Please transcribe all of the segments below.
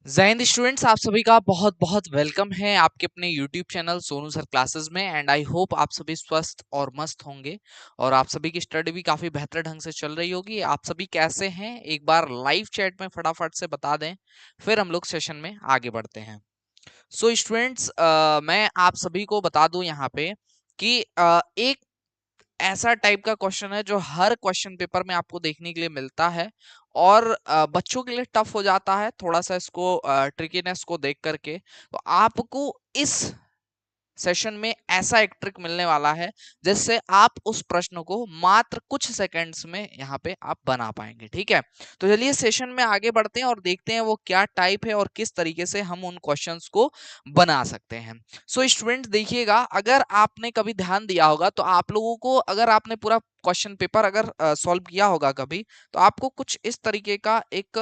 जय हिंद स्टूडेंट्स, आप सभी का बहुत बहुत वेलकम है आपके अपने YouTube channel Sonu sir classes में। एंड आई होप आप सभी स्वस्थ और मस्त होंगे और आप सभी की स्टडी भी काफी बेहतर ढंग से चल रही होगी। आप सभी कैसे हैं एक बार लाइव चैट में फटाफट से बता दें, फिर हम लोग सेशन में आगे बढ़ते हैं। सो स्टूडेंट्स, मैं आप सभी को बता दूं यहाँ पे कि एक ऐसा टाइप का क्वेश्चन है जो हर क्वेश्चन पेपर में आपको देखने के लिए मिलता है और बच्चों के लिए टफ हो जाता है थोड़ा सा इसको ट्रिकीनेस को देख करके। तो आपको इस सेशन में ऐसा एक ट्रिक मिलने वाला है जिससे आप उस प्रश्न को मात्र कुछ सेकंड्स में यहाँ पे आप बना पाएंगे। ठीक है, तो चलिए सेशन में आगे बढ़ते हैं और देखते हैं वो क्या टाइप है और किस तरीके से हम उन क्वेश्चंस को बना सकते हैं। सो स्टूडेंट देखिएगा, अगर आपने कभी ध्यान दिया होगा तो आप लोगों को, अगर आपने पूरा क्वेश्चन पेपर अगर सॉल्व किया होगा कभी, तो आपको कुछ इस तरीके का एक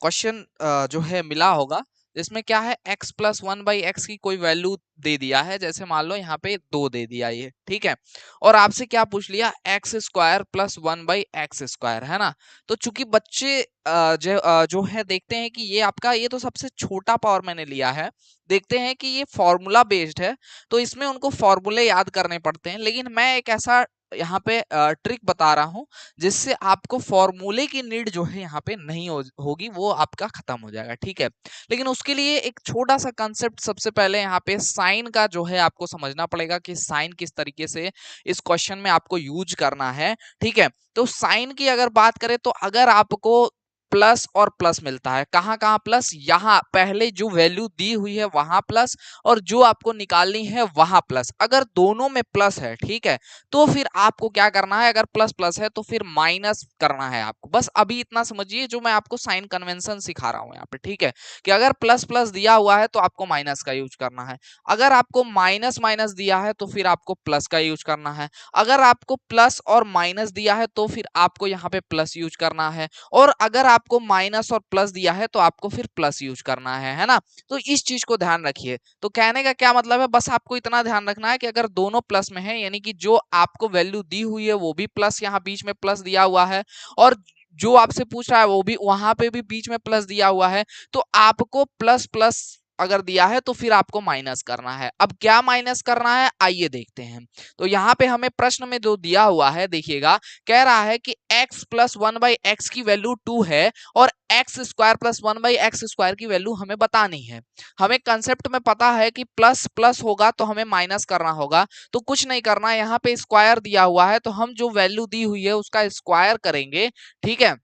क्वेश्चन जो है मिला होगा जिसमें क्या है x plus one by X की कोई वैल्यू दे दिया है। जैसे मान लो यहाँ पे 2 दे दिया ये, ठीक है, और आपसे क्या पूछ लिया x square plus one by x square, है ना। तो चूंकि बच्चे जो है देखते हैं कि ये आपका, ये तो सबसे छोटा पावर मैंने लिया है, देखते हैं कि ये फॉर्मूला बेस्ड है तो इसमें उनको फॉर्मूले याद करने पड़ते हैं। लेकिन मैं एक ऐसा यहाँ पे ट्रिक बता रहा हूँ जिससे आपको फॉर्मूले की नीड जो है यहाँ पे नहीं होगी, वो आपका खत्म हो जाएगा। ठीक है, लेकिन उसके लिए एक छोटा सा कंसेप्ट सबसे पहले यहाँ पे साइन का जो है आपको समझना पड़ेगा कि साइन किस तरीके से इस क्वेश्चन में आपको यूज करना है। ठीक है, तो साइन की अगर बात करें तो अगर आपको प्लस और प्लस मिलता है, कहाँ कहाँ प्लस, यहाँ पहले जो वैल्यू दी हुई है वहां प्लस और जो आपको निकालनी है वहां प्लस, अगर दोनों में प्लस है, ठीक है, तो फिर आपको क्या करना है, अगर प्लस प्लस है तो फिर माइनस करना है आपको। बस अभी इतना समझिए जो मैं आपको साइन कन्वेंशन सिखा रहा हूं यहाँ पे। ठीक है, कि अगर प्लस प्लस दिया हुआ है तो आपको माइनस का यूज करना है, अगर आपको माइनस माइनस दिया है तो फिर आपको प्लस का यूज करना है, अगर आपको प्लस और माइनस दिया है तो फिर आपको यहाँ पे प्लस यूज करना है, और अगर आपको माइनस और प्लस दिया है तो आपको फिर प्लस यूज करना है ना। तो इस चीज को ध्यान रखिए। तो कहने का क्या मतलब है, बस आपको इतना ध्यान रखना है कि अगर दोनों प्लस में है, यानी कि जो आपको वैल्यू दी हुई है वो भी प्लस, यहाँ बीच में प्लस दिया हुआ है, और जो आपसे पूछ रहा है वो भी वहां पे भी बीच में प्लस दिया हुआ है, तो आपको प्लस प्लस अगर दिया है तो फिर आपको माइनस करना है। अब क्या माइनस करना है आइए देखते हैं। तो यहाँ पे हमें प्रश्न में जो दिया हुआ है देखिएगा, कह रहा है कि x plus one by X की वैल्यू 2 है और x square plus one by x square की वैल्यू हमें बतानी है। हमें कंसेप्ट में पता है कि प्लस प्लस होगा तो हमें माइनस करना होगा, तो कुछ नहीं करना है, यहाँ पे स्क्वायर दिया हुआ है तो हम जो वैल्यू दी हुई है उसका स्क्वायर करेंगे। ठीक है,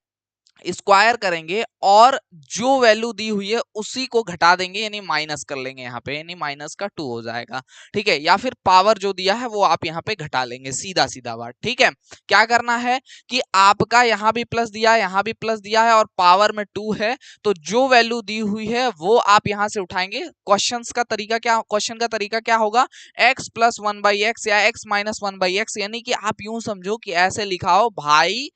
स्क्वायर करेंगे और जो वैल्यू दी हुई है उसी को घटा देंगे, यानी माइनस कर लेंगे यहाँ पे, यानी माइनस का 2 हो जाएगा। ठीक है, या फिर पावर जो दिया है वो आप यहाँ पे घटा लेंगे, सीधा सीधा बात। ठीक है, क्या करना है कि आपका यहाँ भी प्लस दिया है, यहाँ भी प्लस दिया है और पावर में 2 है, तो जो वैल्यू दी हुई है वो आप यहाँ से उठाएंगे। क्वेश्चन का तरीका क्या होगा, x plus one by x या x minus one by x, यानी कि आप यूं समझो कि ऐसे लिखा हो भाई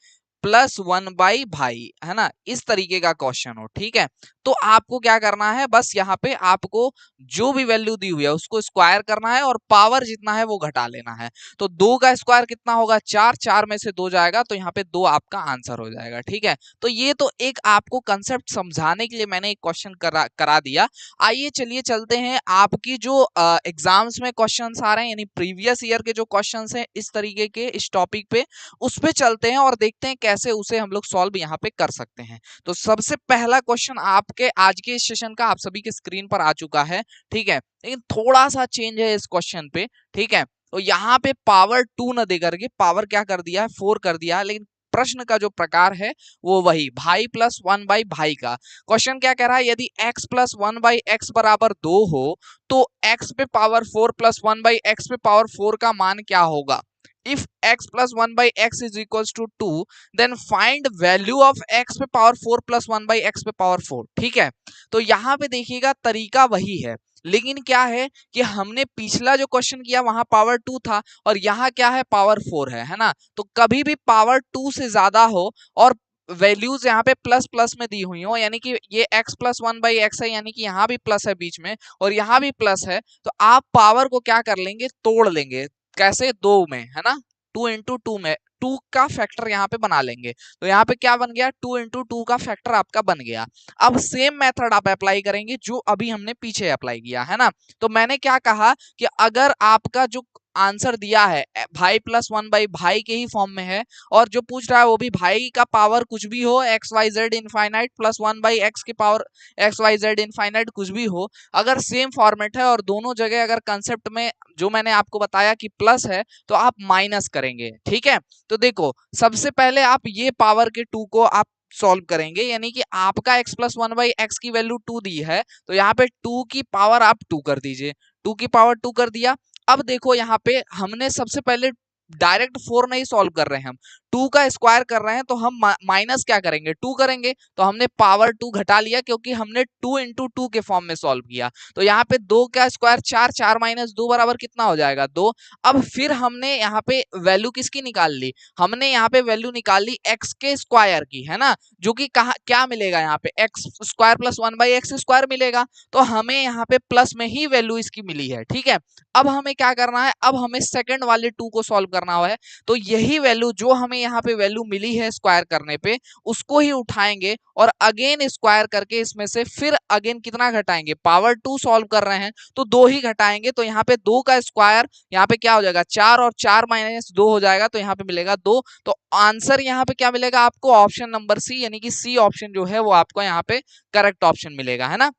प्लस वन बाई भाई, है ना, इस तरीके का क्वेश्चन हो। ठीक है, तो आपको क्या करना है, बस यहाँ पे आपको जो भी वैल्यू दी हुई है उसको स्क्वायर करना है और पावर जितना है वो घटा लेना है। तो 2 का स्क्वायर कितना होगा, 4, 4 में से 2 जाएगा तो यहाँ पे 2 आपका आंसर हो जाएगा। ठीक है, तो ये तो एक आपको कंसेप्ट समझाने के लिए मैंने एक क्वेश्चन करा दिया। आइए चलिए चलते हैं, आपकी जो एग्जाम्स में क्वेश्चंस आ रहे हैं, यानी प्रीवियस ईयर के जो क्वेश्चंस हैं इस तरीके के इस टॉपिक पे, उस पे चलते हैं और देखते हैं कैसे उसे हम लोग सॉल्व यहाँ पे कर सकते हैं। तो सबसे पहला क्वेश्चन आपके आज के इस सेशन का आप सभी के स्क्रीन पर आ चुका है। ठीक है, लेकिन थोड़ा सा चेंज है इस क्वेश्चन पे। ठीक है, तो यहाँ पे पावर 2 न दे करके पावर क्या कर दिया है, 4 कर दिया है, लेकिन प्रश्न का जो प्रकार है वो वही भाई प्लस वन बाई भाई का। क्वेश्चन क्या कह रहा है, यदि x plus one by x बराबर 2 हो तो x पे power 4 plus one by x पे पावर 4 का मान क्या होगा। if x plus 1 by x is equals to 2 then find value of x पे पावर 4 plus 1 by x पे पावर 4। ठीक है, तो यहाँ पे देखिएगा तरीका वही है, लेकिन क्या है कि हमने पिछला जो क्वेश्चन किया वहां पावर 2 था और यहाँ क्या है, पावर 4 है ना। तो कभी भी पावर 2 से ज्यादा हो और वैल्यूज यहाँ पे प्लस प्लस में दी हुई हो, यानी कि ये x plus one by x है, यानी कि यहाँ भी प्लस है बीच में और यहाँ भी प्लस है, तो आप पावर को क्या कर लेंगे, तोड़ लेंगे। कैसे, 2 में, है ना, 2 इंटू 2 में टू का फैक्टर यहाँ पे बना लेंगे। तो यहाँ पे क्या बन गया, 2 इंटू 2 का फैक्टर आपका बन गया। अब सेम मेथड आप अप्लाई करेंगे जो अभी हमने पीछे अप्लाई किया है ना। तो मैंने क्या कहा कि अगर आपका जो आंसर दिया है भाई प्लस वन बाई भाई के ही फॉर्म में है, और जो पूछ रहा है वो भी भाई का पावर कुछ भी हो, X Y Z infinite plus one by X की power X Y Z infinite कुछ भी हो, अगर सेम फॉर्मेट है और दोनों जगह अगर कंसेप्ट में जो मैंने आपको बताया कि प्लस है तो आप माइनस करेंगे। ठीक है, तो देखो सबसे पहले आप ये पावर के टू को आप सॉल्व करेंगे, यानी कि आपका x plus one by X की वैल्यू 2 दी है, तो यहाँ पे 2 की पावर आप 2 कर दीजिए, 2 की पावर 2 कर दिया। अब देखो यहाँ पे हमने सबसे पहले डायरेक्ट 4 नहीं सॉल्व कर रहे हैं, हम 2 का स्क्वायर कर रहे हैं, तो हम माइनस क्या करेंगे, 2 करेंगे, तो हमने पावर 2 घटा लिया क्योंकि हमने 2 इंटू 2 के फॉर्म में सॉल्व किया। तो यहाँ पे 2 का स्क्वायर 4, 4 माइनस 2 बराबर कितना हो जाएगा, 2। अब फिर हमने यहाँ पे वैल्यू किसकी निकाल ली, हमने यहाँ पे वैल्यू निकाल ली एक्स के स्क्वायर की, है ना, जो कि कहा क्या मिलेगा यहाँ पे x square plus one by x square मिलेगा। तो हमें यहाँ पे प्लस में ही वैल्यू इसकी मिली है। ठीक है, अब हमें क्या करना है, अब हमें सेकंड वाले 2 को सॉल्व करना है। तो यही वैल्यू जो हमें यहाँ पे वैल्यू मिली है स्क्वायर करने पे, उसको ही उठाएंगे और अगेन स्क्वायर करके इसमें से फिर अगेन कितना घटाएंगे, पावर 2 सॉल्व कर रहे हैं तो 2 ही घटाएंगे। तो यहाँ पे 2 का स्क्वायर यहाँ पे क्या हो जाएगा, 4 और 4 माइनस 2 हो जाएगा, तो यहाँ पे मिलेगा 2। तो आंसर यहाँ पे क्या मिलेगा आपको, ऑप्शन नंबर सी, यानी कि सी ऑप्शन जो है वो आपको यहाँ पे करेक्ट ऑप्शन मिलेगा, है ना।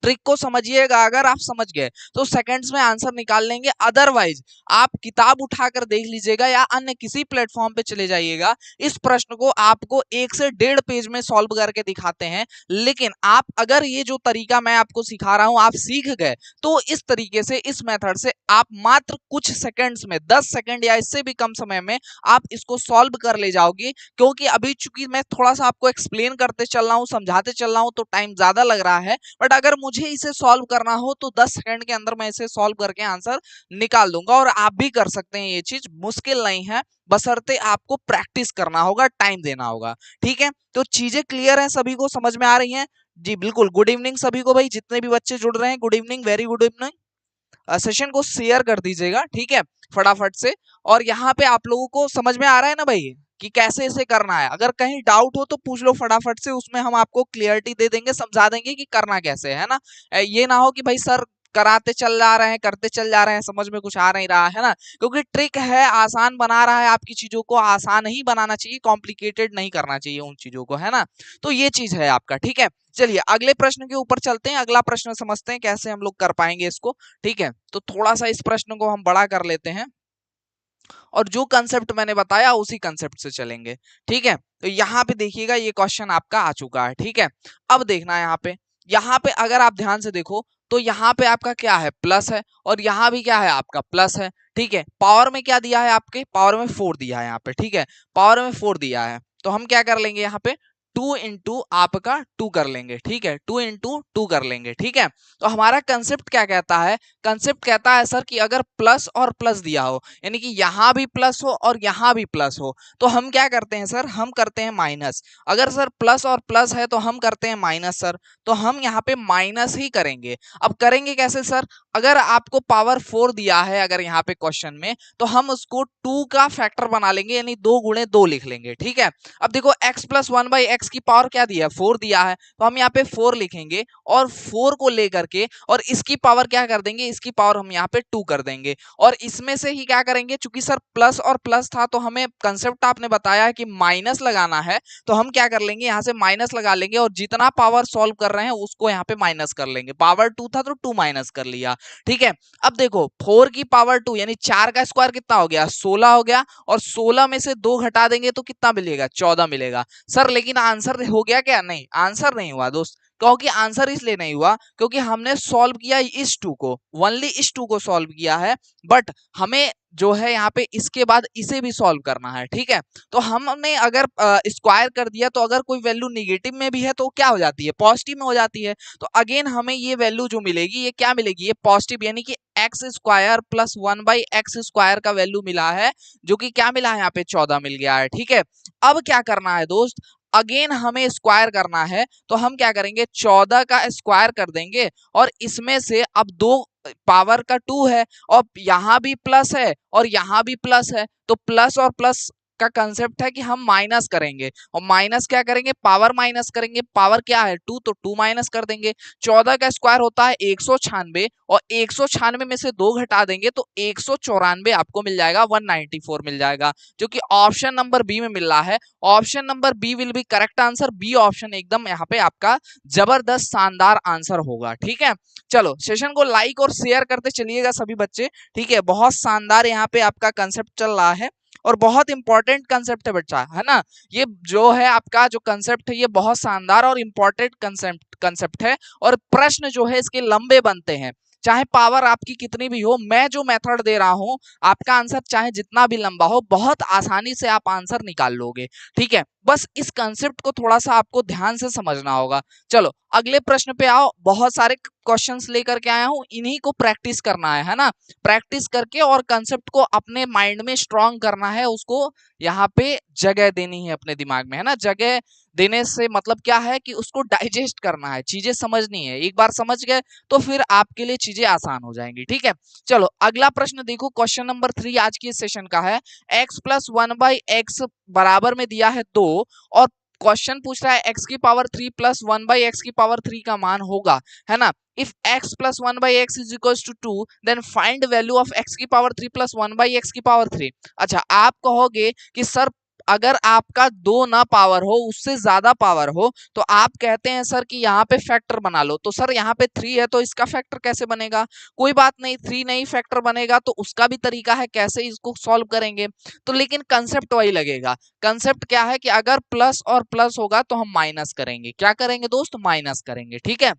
ट्रिक को समझिएगा, अगर आप समझ गए तो सेकंड्स में आंसर निकाल लेंगे, अदरवाइज आप किताब उठाकर देख लीजिएगा या अन्य किसी प्लेटफॉर्म पे चले जाइएगा, इस प्रश्न को आपको 1 से 1.5 पेज में सॉल्व करके दिखाते हैं। लेकिन आप अगर ये जो तरीका मैं आपको सिखा रहा हूं आप सीख गए, तो इस तरीके से इस मेथड से आप मात्र कुछ सेकंड्स में 10 सेकंड या इससे भी कम समय में आप इसको सॉल्व कर ले जाओगे। क्योंकि अभी चूंकि मैं थोड़ा सा आपको एक्सप्लेन करते चल रहा हूँ, समझाते चल रहा हूँ, तो टाइम ज्यादा लग रहा है, बट अगर मुझे इसे सॉल्व करना हो तो 10 सेकंड के अंदर मैं इसे सॉल्व करके आंसर निकाल दूंगा। और आप भी कर सकते हैं, ये चीज मुश्किल नहीं है, बशर्ते आपको प्रैक्टिस करना होगा, टाइम देना होगा। ठीक है, तो चीजें क्लियर हैं, सभी को समझ में आ रही हैं जी। बिल्कुल, गुड इवनिंग सभी को भाई, जितने भी बच्चे जुड़ रहे हैं good evening, very good evening. Session को शेयर कर दीजिएगा, ठीक है, फटाफट से। और यहाँ पे आप लोगों को समझ में आ रहा है ना भाई कि कैसे इसे करना है, अगर कहीं डाउट हो तो पूछ लो फटाफट से, उसमें हम आपको क्लियरिटी दे देंगे, समझा देंगे कि करना कैसे है ना। ये ना हो कि भाई सर कराते चल जा रहे हैं, करते चल जा रहे हैं, समझ में कुछ आ नहीं रहा है ना। क्योंकि ट्रिक है, आसान बना रहा है, आपकी चीजों को आसान ही बनाना चाहिए, कॉम्प्लिकेटेड नहीं करना चाहिए उन चीजों को, है ना। तो ये चीज है आपका, ठीक है। चलिए अगले प्रश्न के ऊपर चलते हैं, अगला प्रश्न समझते हैं कैसे हम लोग कर पाएंगे इसको। ठीक है, तो थोड़ा सा इस प्रश्न को हम बड़ा कर लेते हैं और जो कंसेप्ट मैंने बताया उसी कंसेप्ट से चलेंगे। ठीक है, तो यहाँ पे देखिएगा ये क्वेश्चन आपका आ चुका है। ठीक है, अब देखना है यहाँ पे अगर आप ध्यान से देखो तो यहाँ पे आपका क्या है, प्लस है, और यहाँ भी क्या है आपका प्लस है। ठीक है, पावर में क्या दिया है, आपके पावर में 4 दिया है यहाँ पे। ठीक है, पावर में 4 दिया है, तो हम क्या कर लेंगे यहाँ पे 2 इंटू आपका 2 कर लेंगे। ठीक है, 2 इंटू 2 कर लेंगे। ठीक है, तो हमारा कंसेप्ट क्या कहता है, कंसेप्ट कहता है सर कि अगर प्लस और प्लस दिया हो, यानी कि यहाँ भी प्लस हो और यहाँ भी प्लस हो, तो हम क्या करते हैं सर, हम करते हैं माइनस। अगर सर प्लस और प्लस है तो हम करते हैं माइनस सर, तो हम यहाँ पे माइनस ही करेंगे। अब करेंगे कैसे सर, अगर आपको पावर 4 दिया है अगर यहाँ पे क्वेश्चन में, तो हम उसको 2 का फैक्टर बना लेंगे, यानी 2 गुणे 2 लिख लेंगे। ठीक है, अब देखो x plus one by X की पावर क्या दिया है, 4 दिया है, तो हम यहाँ पे 4 लिखेंगे और 4 को लेकर के और इसकी पावर क्या कर देंगे, इसकी पावर हम यहाँ पे 2 कर देंगे। और इसमें से ही क्या करेंगे, चूंकि सर प्लस और प्लस था तो हमें कंसेप्ट आपने बताया है कि माइनस लगाना है, तो हम क्या कर लेंगे, यहाँ से माइनस लगा लेंगे और जितना पावर सॉल्व कर रहे हैं उसको यहाँ पे माइनस कर लेंगे। पावर 2 था तो 2 माइनस कर लिया। ठीक है, अब देखो 4 की पावर 2 यानी 4 का स्क्वायर कितना हो गया, 16 हो गया, और 16 में से 2 घटा देंगे तो कितना मिलेगा, 14 मिलेगा। सर लेकिन आंसर हो गया क्या, नहीं आंसर नहीं हुआ दोस्त। क्योंकि आंसर इसलिए नहीं हुआ क्योंकि हमने सॉल्व किया इस 2 को, ओनली इस 2 को सॉल्व किया है, बट हमें जो है यहाँ पे इसके बाद इसे भी सॉल्व करना है। ठीक है, तो हमने अगर स्क्वायर कर दिया तो अगर कोई वैल्यू निगेटिव में भी है तो क्या हो जाती है, पॉजिटिव में हो जाती है। तो अगेन हमें ये वैल्यू जो मिलेगी ये क्या मिलेगी, ये पॉजिटिव, यानी कि x square plus one by x square का वैल्यू मिला है, जो कि क्या मिला है यहाँ पे 14 मिल गया है। ठीक है, अब क्या करना है दोस्त, अगेन हमें स्क्वायर करना है, तो हम क्या करेंगे 14 का स्क्वायर कर देंगे और इसमें से अब 2 पावर का 2 है और यहाँ भी प्लस है और यहाँ भी प्लस है, तो प्लस और प्लस का कंसेप्ट है कि हम माइनस करेंगे, और माइनस क्या करेंगे, पावर माइनस करेंगे। पावर क्या है 2, तो 2 माइनस कर देंगे। 14 का स्क्वायर होता है 196, और 196 में से 2 घटा देंगे तो 194 आपको मिल जाएगा, 194 मिल जाएगा, जो कि ऑप्शन नंबर बी में मिल रहा है। Option number B will be correct answer. B option एकदम यहाँ पे आपका जबरदस्त शानदार आंसर होगा। ठीक है, चलो सेशन को लाइक और शेयर करते चलिएगा सभी बच्चे। ठीक है, बहुत शानदार यहाँ पे आपका कंसेप्ट चल रहा है, और बहुत इंपॉर्टेंट कंसेप्ट है बच्चा, है ना। ये जो है आपका जो कंसेप्ट है ये बहुत शानदार और इंपॉर्टेंट कंसेप्ट है, और प्रश्न जो है इसके लंबे बनते हैं। चाहे पावर आपकी कितनी भी हो, मैं जो मेथड दे रहा हूं, आपका आंसर चाहे जितना भी लंबा हो, बहुत आसानी से आप आंसर निकाल लोगे। ठीक है, बस इस कंसेप्ट को थोड़ा सा आपको ध्यान से समझना होगा। चलो अगले प्रश्न पे आओ। बहुत सारे क्वेश्चंस लेकर के आया हूं, इन्हीं को प्रैक्टिस करना है ना। प्रैक्टिस करके और कंसेप्ट को अपने माइंड में स्ट्रॉन्ग करना है, उसको यहाँ पे जगह देनी है अपने दिमाग में, है ना। जगह देने से मतलब क्या है कि उसको डाइजेस्ट करना है, चीजें समझनी है। एक बार समझ गए तो फिर आपके लिए चीजें आसान हो जाएंगी। ठीक है, चलो अगला प्रश्न देखो। क्वेश्चन नंबर 3 आज के सेशन का है। x+1/x बराबर में दिया है 2, और क्वेश्चन पूछ रहा है x की पावर 3 प्लस 1/x की पावर 3 का मान होगा, है ना। If x plus 1/x is equals to 2, then find value of x की पावर 3 प्लस 1/x की पावर 3। अच्छा, आप कहोगे कि सर अगर आपका 2 ना पावर हो, उससे ज्यादा पावर हो, तो आप कहते हैं सर कि यहाँ पे फैक्टर बना लो। तो सर यहाँ पे 3 है तो इसका फैक्टर कैसे बनेगा? कोई बात नहीं, 3 नहीं फैक्टर बनेगा तो उसका भी तरीका है कैसे इसको सॉल्व करेंगे। तो लेकिन कंसेप्ट वही लगेगा। कंसेप्ट क्या है कि अगर प्लस और प्लस होगा तो हम माइनस करेंगे। क्या करेंगे दोस्त? माइनस करेंगे। ठीक है,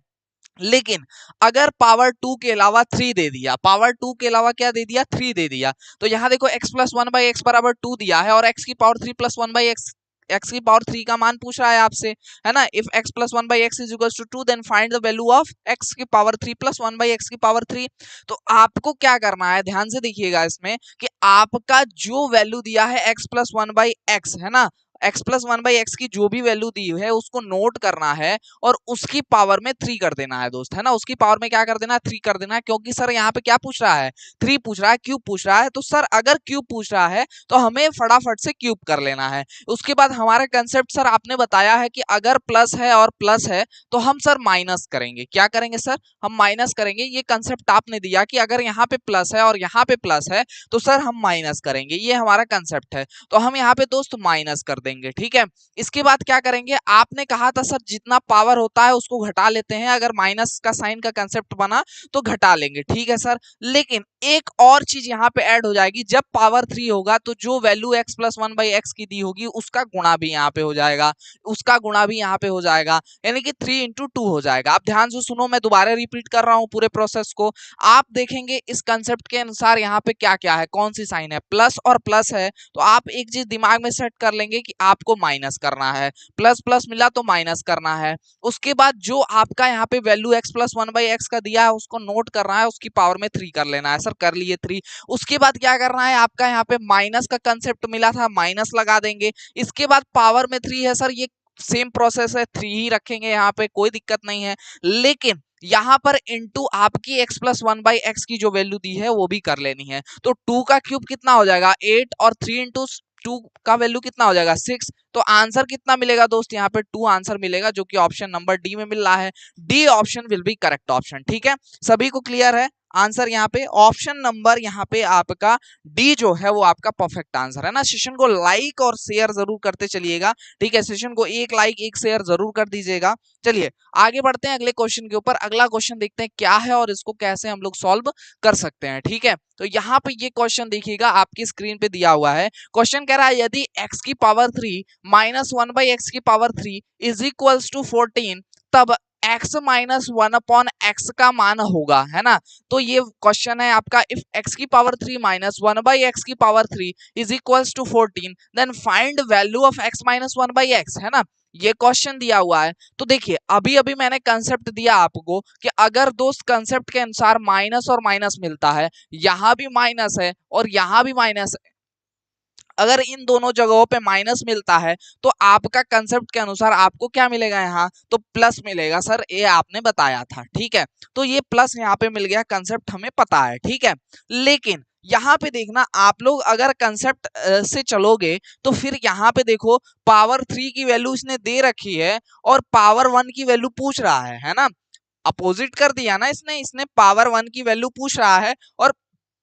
लेकिन अगर पावर 2 के अलावा 3 दे दिया, पावर 2 के अलावा क्या दे दिया? 3 दे दिया, तो यहां देखो x+1/x बराबर 2 दिया है, और x की पावर 3 प्लस 1/x, x की पावर 3 का मान पूछ रहा है आपसे, है ना। If x+1/x is equals to 2, then find the value of x की पावर 3 प्लस 1/x की पावर 3। तो आपको क्या करना है, ध्यान से देखिएगा इसमें, कि आपका जो वैल्यू दिया है x+1/x, है ना, x+1/x की जो भी वैल्यू दी है उसको नोट करना है, और उसकी पावर में 3 कर देना है दोस्त, है ना। उसकी पावर में क्या कर देना है? 3 कर देना है, क्योंकि सर यहाँ पे क्या पूछ रहा है? 3 पूछ रहा है, क्यूब पूछ रहा है। तो सर अगर क्यूब पूछ रहा है तो हमें फटाफट से क्यूब कर लेना है। उसके बाद हमारा कंसेप्ट सर आपने बताया है कि अगर प्लस है और प्लस है तो हम सर माइनस करेंगे। क्या करेंगे सर? हम माइनस करेंगे। ये कंसेप्ट आपने दिया कि अगर यहाँ पे प्लस है और यहाँ पे प्लस है तो सर हम माइनस करेंगे, ये हमारा कंसेप्ट है। तो हम यहाँ पे दोस्त माइनस कर देंगे। ठीक है, इसके बाद क्या करेंगे? आपने कहा था सर जितना पावर होता है उसको घटा लेते हैं, अगर माइनस का साइन का कंसेप्ट बना तो घटा लेंगे। ठीक है सर, लेकिन एक और चीज यहाँ पे ऐड हो जाएगी। जब पावर 3 होगा तो जो वैल्यू x+1/x की दी होगी उसका गुणा भी यहाँ पे हो जाएगा, उसका गुणा भी यहाँ पे हो जाएगा, यानी कि 3 × 2 हो जाएगा। आप ध्यान से सुनो, मैं दोबारा रिपीट कर रहा हूँ पूरे प्रोसेस को। आप देखेंगे इस कंसेप्ट के अनुसार यहाँ पे क्या क्या है, कौन सी साइन है, प्लस और प्लस है, तो आप एक चीज दिमाग में सेट कर लेंगे कि आपको माइनस करना है। प्लस प्लस मिला तो माइनस करना है। उसके बाद जो आपका यहाँ पे वैल्यू x+1/x का दिया है उसको नोट करना है, उसकी पावर में 3 कर लेना है। सर कर लिए 3। उसके बाद क्या करना है? आपका यहाँ पे माइनस का कंसेप्ट मिला था, माइनस लगा देंगे। इसके बाद पावर में 3 है सर, ये सेम प्रोसेस है, 3 ही रखेंगे यहाँ पे, कोई दिक्कत नहीं है। लेकिन यहाँ पर इंटू आपकी x+1/x की जो वैल्यू दी है वो भी कर लेनी है। तो 2 का क्यूब कितना हो जाएगा? 8, और 3 × 2 का वैल्यू कितना हो जाएगा? 6। तो आंसर कितना मिलेगा दोस्त? यहाँ पे 2 आंसर मिलेगा, जो कि ऑप्शन नंबर डी में मिल रहा है। D option will be correct option. ठीक है, सभी को क्लियर है? आंसर यहाँ पे ऑप्शन नंबर यहाँ पे आपका डी जो है वो आपका परफेक्ट आंसर है ना। सेशन को लाइक और शेयर जरूर करते चलिएगा। ठीक है, सेशन को एक लाइक एक शेयर जरूर कर दीजिएगा। चलिए आगे बढ़ते हैं अगले क्वेश्चन के ऊपर। अगला क्वेश्चन देखते हैं क्या है और इसको कैसे हम लोग सॉल्व कर सकते हैं। ठीक है, तो यहाँ पे ये क्वेश्चन देखिएगा, आपकी स्क्रीन पे दिया हुआ है। क्वेश्चन कह रहा है यदि x की पावर 3 माइनस 1/x की पावर 3 इज इक्वल्स टू 14, तब x माइनस 1/x का मान होगा, है ना। तो ये क्वेश्चन है आपका, इफ x की पावर 3 माइनस 1/x की power 3 is equals to 14, then find value of x minus 1/x, है ना। ये क्वेश्चन दिया हुआ है। तो देखिए अभी अभी मैंने कंसेप्ट दिया आपको कि अगर दोस्त कंसेप्ट के अनुसार माइनस और माइनस मिलता है, यहां भी माइनस है और यहां भी माइनस है, अगर इन दोनों जगहों पे माइनस मिलता है तो आपका कंसेप्ट के अनुसार आपको क्या मिलेगा? यहाँ तो प्लस मिलेगा। सर ये आपने बताया था। ठीक है, तो ये प्लस यहाँ पे मिल गया, कंसेप्ट हमें पता है। ठीक है, लेकिन यहाँ पे देखना आप लोग अगर कंसेप्ट से चलोगे तो फिर यहाँ पे देखो पावर 3 की वैल्यू इसने दे रखी है और पावर 1 की वैल्यू पूछ रहा है ना। अपोजिट कर दिया ना इसने, इसने पावर 1 की वैल्यू पूछ रहा है और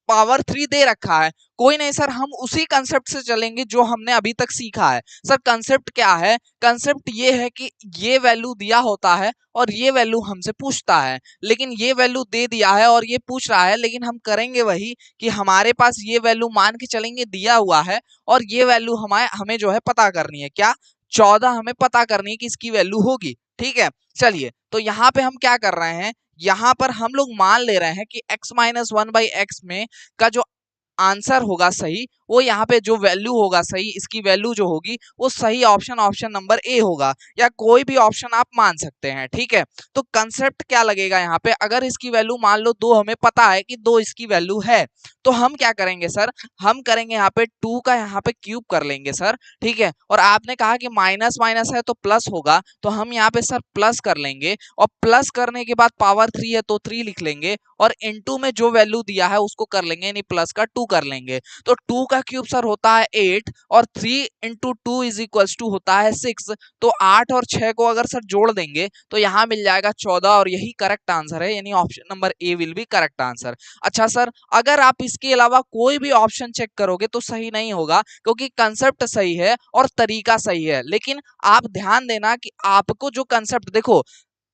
पावर 3 दे रखा है। कोई नहीं सर, हम उसी कंसेप्ट से चलेंगे जो हमने अभी तक सीखा है। सर कंसेप्ट क्या है? कंसेप्ट ये है कि ये वैल्यू दिया होता है और ये वैल्यू हमसे पूछता है, लेकिन ये वैल्यू दे दिया है और ये पूछ रहा है, लेकिन हम करेंगे वही कि हमारे पास ये वैल्यू मान के चलेंगे दिया हुआ है और ये वैल्यू हमें जो है पता करनी है। क्या? 14 हमें पता करनी है कि इसकी वैल्यू होगी। ठीक है, चलिए तो यहाँ पे हम क्या कर रहे हैं, यहाँ पर हम लोग मान ले रहे हैं कि x माइनस 1/x में का जो आंसर होगा सही, वो यहाँ पे जो वैल्यू होगा सही, इसकी वैल्यू जो होगी वो सही ऑप्शन नंबर ए होगा, या कोई भी ऑप्शन आप मान सकते हैं। ठीक है, तो कंसेप्ट क्या लगेगा यहाँ पे, अगर इसकी वैल्यू मान लो 2, हमें पता है कि 2 इसकी वैल्यू है, तो हम क्या करेंगे सर, हम करेंगे यहाँ पे 2 का यहाँ पे क्यूब कर लेंगे सर। ठीक है, और आपने कहा कि माइनस माइनस है तो प्लस होगा, तो हम यहाँ पे सर प्लस कर लेंगे और प्लस करने के बाद पावर 3 है तो 3 लिख लेंगे और इनटू में जो वैल्यू दिया है उसको कर लेंगे, यानी प्लस का 2 कर लेंगे। तो 2 का क्यूब सर होता है 8 और 3 इंटू 2 इज इक्वल्स टू होता है 6। तो 8 और 6 को अगर सर जोड़ देंगे तो यहाँ मिल जाएगा 14 और यही करेक्ट आंसर है, यानी option number A will be correct answer. अच्छा सर, अगर आप इसके अलावा कोई भी ऑप्शन चेक करोगे तो सही नहीं होगा, क्योंकि कंसेप्ट सही है और तरीका सही है, लेकिन आप ध्यान देना कि आपको जो कंसेप्ट, देखो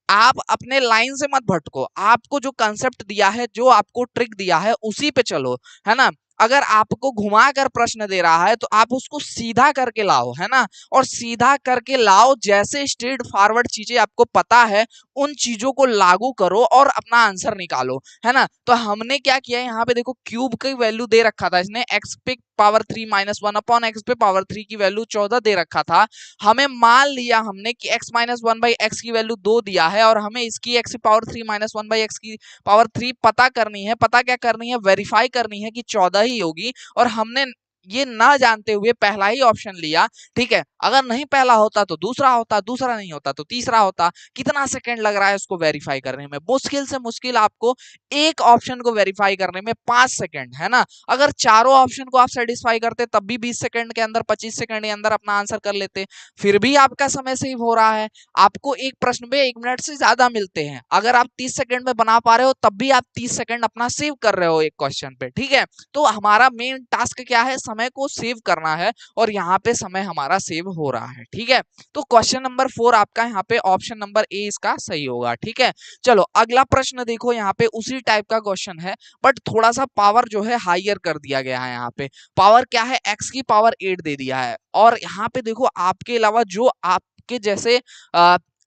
आप अपने लाइन से मत भटको, आपको जो कंसेप्ट दिया है, जो आपको ट्रिक दिया है उसी पे चलो, है ना। अगर आपको घुमा कर प्रश्न दे रहा है तो आप उसको सीधा करके लाओ, है ना, और सीधा करके लाओ, जैसे स्ट्रेट फॉरवर्ड चीजें आपको पता है उन चीजों को लागू करो और अपना आंसर निकालो, है ना। तो हमने क्या किया, यहाँ पे देखो क्यूब की वैल्यू दे रखा था इसने, एक्स पे पावर 3 माइनस 1 अपॉन एक्स पे पावर 3 की वैल्यू 14 दे रखा था। हमें मान लिया हमने कि x माइनस 1/x की वैल्यू 2 दिया है और हमें इसकी x की पावर 3 माइनस 1/x की पावर 3 पता करनी है। पता क्या करनी है, वेरीफाई करनी है कि 14 ही होगी, और हमने ये ना जानते हुए पहला ही ऑप्शन लिया। ठीक है, अगर नहीं पहला होता तो दूसरा होता, दूसरा नहीं होता तो तीसरा होता। कितना सेकंड लग रहा है उसको वेरीफाई करने में? मुश्किल से मुश्किल आपको एक ऑप्शन को वेरीफाई करने में 5 सेकंड, है ना। अगर चारों ऑप्शन को आप सेटिस्फाई करते तब भी 20 सेकंड के अंदर, 25 सेकंड के अंदर अपना आंसर कर लेते, फिर भी आपका समय सेव हो रहा है। आपको एक प्रश्न में 1 मिनट से ज्यादा मिलते हैं, अगर आप 30 सेकंड में बना पा रहे हो तब भी आप 30 सेकंड अपना सेव कर रहे हो एक क्वेश्चन पे। ठीक है, तो हमारा मेन टास्क क्या है, समय को सेव करना है, और यहाँ पे समय हमारा सेव हो रहा है। ठीक है, तो क्वेश्चन नंबर 4 आपका यहाँ पे ऑप्शन नंबर ए इसका सही होगा। ठीक है, चलो अगला प्रश्न देखो, यहाँ पे उसी टाइप का क्वेश्चन है, बट थोड़ा सा पावर जो है हाइयर कर दिया गया है। यहाँ पे पावर क्या है, x की पावर 8 दे दिया है, और यहाँ पे देखो आपके अलावा जो आपके जैसे